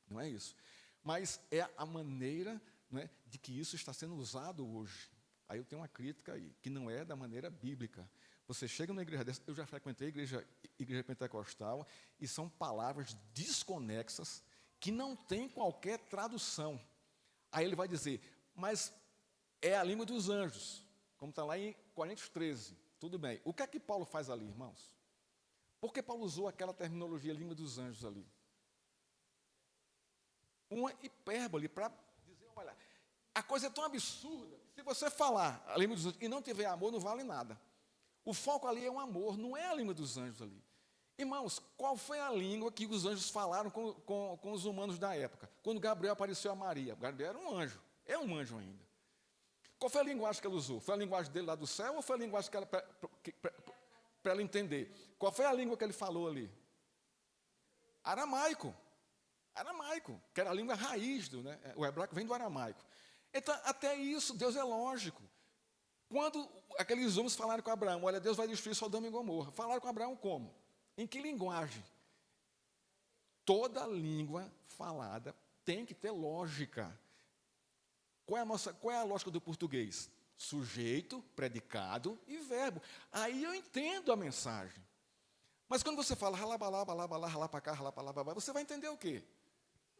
Não é isso. Mas é a maneira, não é, de que isso está sendo usado hoje. Aí eu tenho uma crítica aí, que não é da maneira bíblica. Você chega numa igreja dessa, eu já frequentei igreja pentecostal, e são palavras desconexas, que não tem qualquer tradução. Aí ele vai dizer, mas é a língua dos anjos, como está lá em Coríntios 13. Tudo bem. O que é que Paulo faz ali, irmãos? Por que Paulo usou aquela terminologia, língua dos anjos ali? Uma hipérbole para dizer, olha, a coisa é tão absurda, que se você falar a língua dos anjos e não tiver amor, não vale nada. O foco ali é o amor, não é a língua dos anjos ali. Irmãos, qual foi a língua que os anjos falaram com os humanos da época? Quando Gabriel apareceu a Maria. Gabriel era um anjo, é um anjo ainda. Qual foi a linguagem que ele usou? Foi a linguagem dele lá do céu ou foi a linguagem que para ela entender? Qual foi a língua que ele falou ali? Aramaico. Aramaico, que era a língua raiz, o hebraico vem do aramaico. Então, até isso, Deus é lógico. Quando aqueles homens falaram com Abraão, olha, Deus vai destruir Sodoma e Gomorra. Falaram com Abraão como? Em que linguagem? Toda língua falada tem que ter lógica. Qual é a lógica do português? Sujeito, predicado e verbo. Aí eu entendo a mensagem. Mas quando você fala ralabalá, balabalá, ralapacá, ralapalá, você vai entender o quê?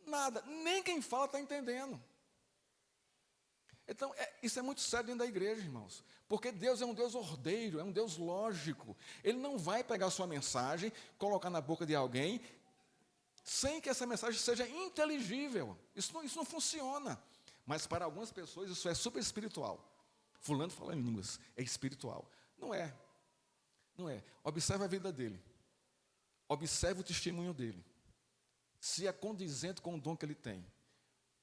Nada. Nem quem fala está entendendo. Então, isso é muito sério dentro da igreja, irmãos. Porque Deus é um Deus ordeiro, é um Deus lógico. Ele não vai pegar a sua mensagem, colocar na boca de alguém, sem que essa mensagem seja inteligível. Isso não funciona. Mas para algumas pessoas isso é super espiritual. Fulano fala em línguas, é espiritual. Não é. Não é. Observe a vida dele. Observe o testemunho dele. Se é condizente com o dom que ele tem.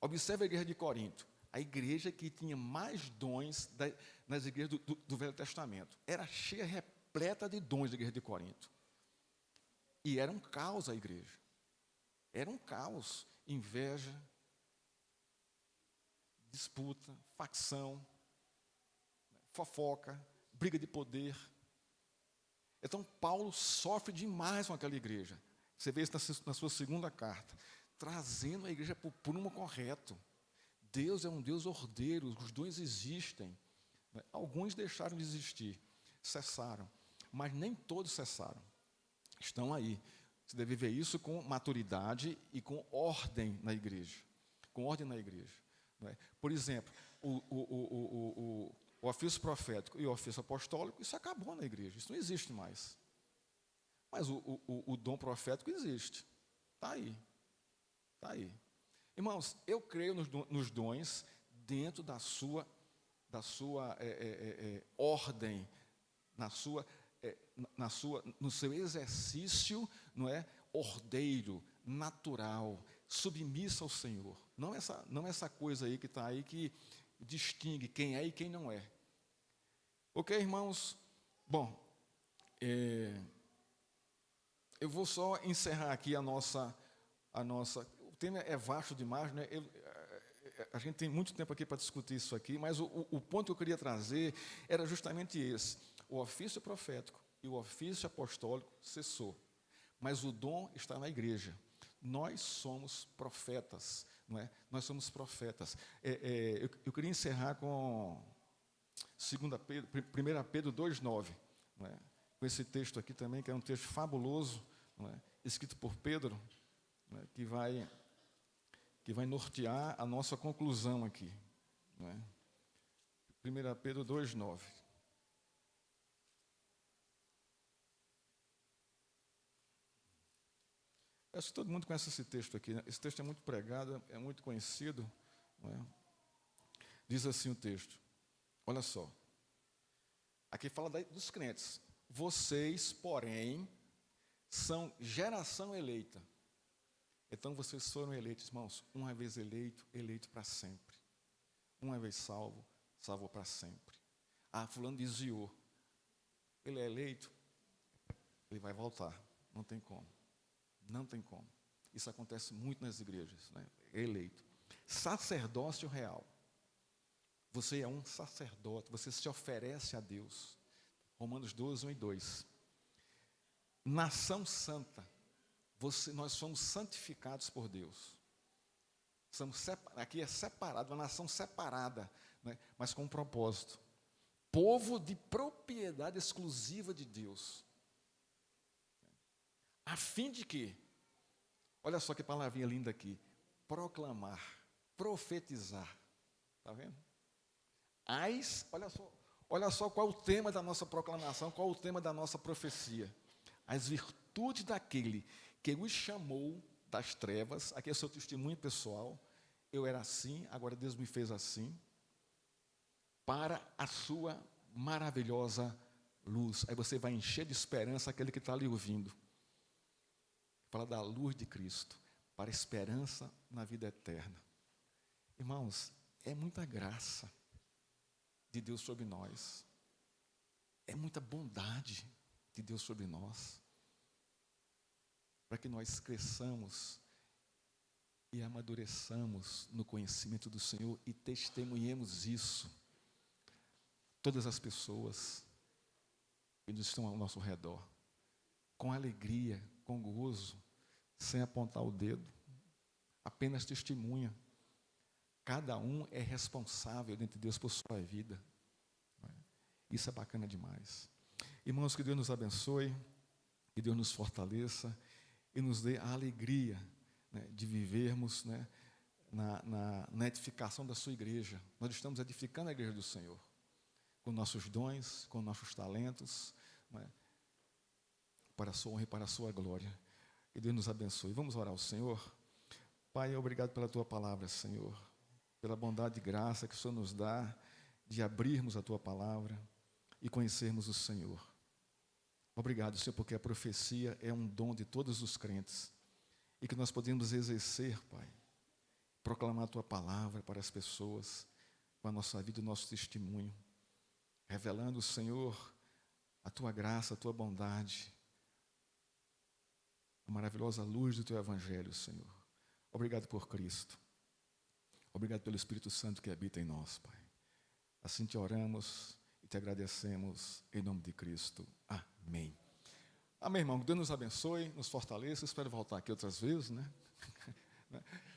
Observe a igreja de Corinto. A igreja que tinha mais dons nas igrejas do Velho Testamento. Era cheia, repleta de dons da igreja de Corinto. E era um caos a igreja. Era um caos. Inveja, disputa, facção, fofoca, briga de poder. Então, Paulo sofre demais com aquela igreja. Você vê isso na sua segunda carta. Trazendo a igreja para o prumo correto. Deus é um Deus ordeiro, os dons existem. Alguns deixaram de existir, cessaram. Mas nem todos cessaram. Estão aí. Você deve ver isso com maturidade e com ordem na igreja. Com ordem na igreja. Por exemplo, o ofício profético e o ofício apostólico, isso acabou na igreja, isso não existe mais. Mas o dom profético existe, está aí, está aí. Irmãos, eu creio nos dons dentro da sua ordem, no seu exercício, não é, ordeiro, natural, submissa ao Senhor. Não essa coisa aí que está aí que distingue quem é e quem não é. Ok, irmãos? Bom, eu vou só encerrar aqui a nossa. O tema é vasto demais, né? A gente tem muito tempo aqui para discutir isso aqui, mas o ponto que eu queria trazer era justamente esse. O ofício profético e o ofício apostólico cessou, mas o dom está na igreja. Nós somos profetas, não é? Nós somos profetas. Eu queria encerrar com 1 Pedro 2,9, não é? Com esse texto aqui também, que é um texto fabuloso, não é? Escrito por Pedro, não é? que vai nortear a nossa conclusão aqui. Não é? 1 Pedro 2,9. Acho que todo mundo conhece esse texto aqui, né? Esse texto é muito pregado, é muito conhecido. Não é? Diz assim o texto, olha só. Aqui fala dos crentes. Vocês, porém, são geração eleita. Então, vocês foram eleitos, irmãos, uma vez eleito, eleito para sempre. Uma vez salvo, salvo para sempre. Ah, fulano desviou. Ele é eleito, ele vai voltar. Não tem como. Não tem como. Isso acontece muito nas igrejas, né? Eleito. Sacerdócio real. Você é um sacerdote, você se oferece a Deus. Romanos 12, 1 e 2. Nação santa. Nós somos santificados por Deus. Aqui é separado, uma nação separada, né? Mas com um propósito. povo de propriedade exclusiva de Deus. A fim de quê? Olha só que palavrinha linda aqui. Proclamar, profetizar. Está vendo? Olha só qual o tema da nossa proclamação, qual o tema da nossa profecia. As virtudes daquele que os chamou das trevas, aqui é o seu testemunho pessoal, eu era assim, agora Deus me fez assim, para a sua maravilhosa luz. Aí você vai encher de esperança aquele que está ali ouvindo. Fala da luz de Cristo, para a esperança na vida eterna. Irmãos, é muita graça de Deus sobre nós. É muita bondade de Deus sobre nós. Para que nós cresçamos e amadureçamos no conhecimento do Senhor e testemunhemos isso. Todas as pessoas que estão ao nosso redor, com alegria, com gozo, sem apontar o dedo, apenas testemunha. Cada um é responsável diante de Deus por sua vida. Isso é bacana demais. Irmãos, que Deus nos abençoe, que Deus nos fortaleça e nos dê a alegria, né, de vivermos, né, na edificação da sua igreja. Nós estamos edificando a igreja do Senhor, com nossos dons, com nossos talentos, né, para a sua honra e para a sua glória. Que Deus nos abençoe. Vamos orar ao Senhor. Pai, obrigado pela tua palavra, Senhor, pela bondade e graça que o Senhor nos dá de abrirmos a tua palavra e conhecermos o Senhor. Obrigado, Senhor, porque a profecia é um dom de todos os crentes e que nós podemos exercer, Pai, proclamar a tua palavra para as pessoas, com a nossa vida e o nosso testemunho, revelando, Senhor, a tua graça, a tua bondade, a maravilhosa luz do teu evangelho, Senhor. Obrigado por Cristo. Obrigado pelo Espírito Santo que habita em nós, Pai. Assim te oramos e te agradecemos em nome de Cristo. Amém. Amém, irmão. Deus nos abençoe, nos fortaleça. Espero voltar aqui outras vezes, né?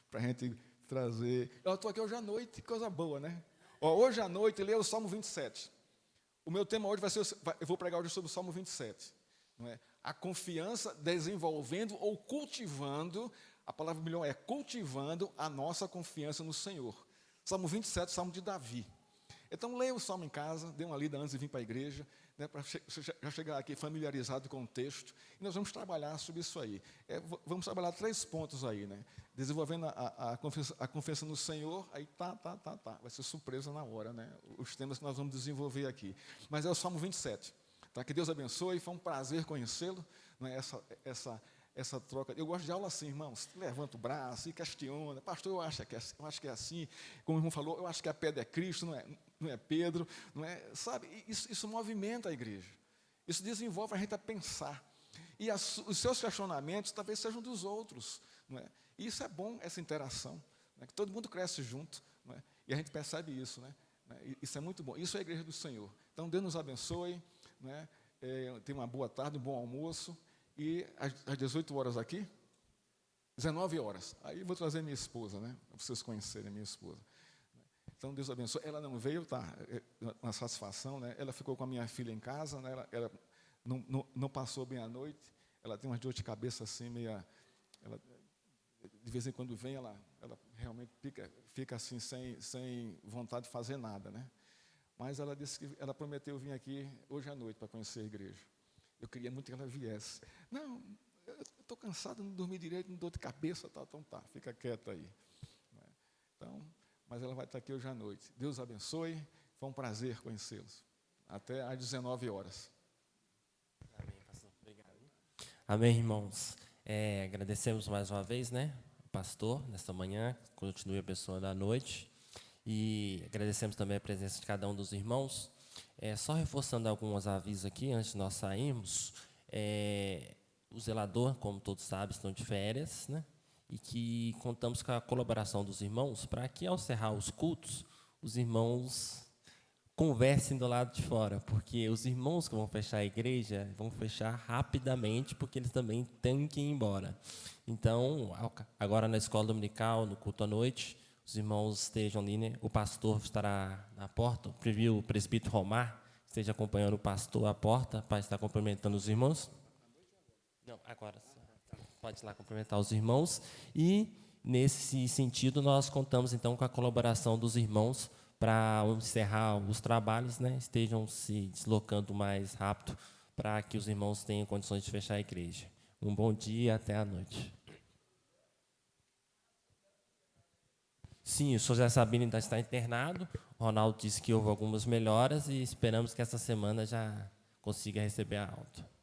Para a gente trazer. Eu estou aqui hoje à noite, coisa boa, né? Hoje à noite, leia o Salmo 27. O meu tema hoje vai ser, eu vou pregar hoje sobre o Salmo 27. Não é? A confiança desenvolvendo ou cultivando, a palavra melhor é cultivando a nossa confiança no Senhor. Salmo 27, Salmo de Davi. Então, leia o Salmo em casa, dê uma lida antes de vir para a igreja, né, para já chegar aqui familiarizado com o texto. E nós vamos trabalhar sobre isso aí. Vamos trabalhar 3 pontos aí, né? Desenvolvendo a confiança no Senhor, aí vai ser surpresa na hora, né? Os temas que nós vamos desenvolver aqui. Mas é o Salmo 27. Tá? Que Deus abençoe, foi um prazer conhecê-lo, né? Essa troca. Eu gosto de aula assim, irmãos, levanta o braço e questiona. Pastor, eu acho que é assim. Como o irmão falou, eu acho que a pedra é Cristo, não é Pedro, não é, sabe? Isso movimenta a igreja. Isso desenvolve a gente a pensar. E os seus questionamentos talvez sejam dos outros, não é? E isso é bom, essa interação, né? Que todo mundo cresce junto, não é? E a gente percebe isso, né? Isso é muito bom. Isso é a igreja do Senhor. Então, Deus nos abençoe, né? Tenha uma boa tarde, um bom almoço. E às 18 horas aqui, 19 horas. Aí vou trazer minha esposa, né? Para vocês conhecerem a minha esposa. Então, Deus abençoe. Ela não veio, tá? Uma satisfação, né? Ela ficou com a minha filha em casa, né? Ela não passou bem a noite. Ela tem uma dor de cabeça assim, de vez em quando vem, ela realmente fica assim, sem vontade de fazer nada, né? Mas ela disse que ela prometeu vir aqui hoje à noite para conhecer a igreja. Eu queria muito que ela viesse. Não, eu estou cansado, não dormi direito, não dor de cabeça, tá, então tá, fica quieta aí. Então, mas ela vai estar aqui hoje à noite. Deus abençoe, foi um prazer conhecê-los. Até às 19 horas. Amém, pastor. Obrigado. Amém, irmãos. Agradecemos mais uma vez, né, o pastor, nesta manhã, continue abençoando a noite. E agradecemos também a presença de cada um dos irmãos. Só reforçando alguns avisos aqui, antes de nós sairmos, o zelador, como todos sabem, estão de férias, né? E que contamos com a colaboração dos irmãos para que, ao encerrar os cultos, os irmãos conversem do lado de fora, porque os irmãos que vão fechar a igreja vão fechar rapidamente, porque eles também têm que ir embora. Então, agora na escola dominical, no culto à noite, os irmãos estejam ali, né? O pastor estará na porta, previu o presbítero Romar, esteja acompanhando o pastor à porta para estar cumprimentando os irmãos. Não, agora pode ir lá cumprimentar os irmãos. E, nesse sentido, nós contamos, então, com a colaboração dos irmãos para encerrar os trabalhos, né, estejam se deslocando mais rápido para que os irmãos tenham condições de fechar a igreja. Um bom dia e até a noite. Sim, o José Sabino ainda está internado. O Ronaldo disse que houve algumas melhoras e esperamos que essa semana já consiga receber a alta.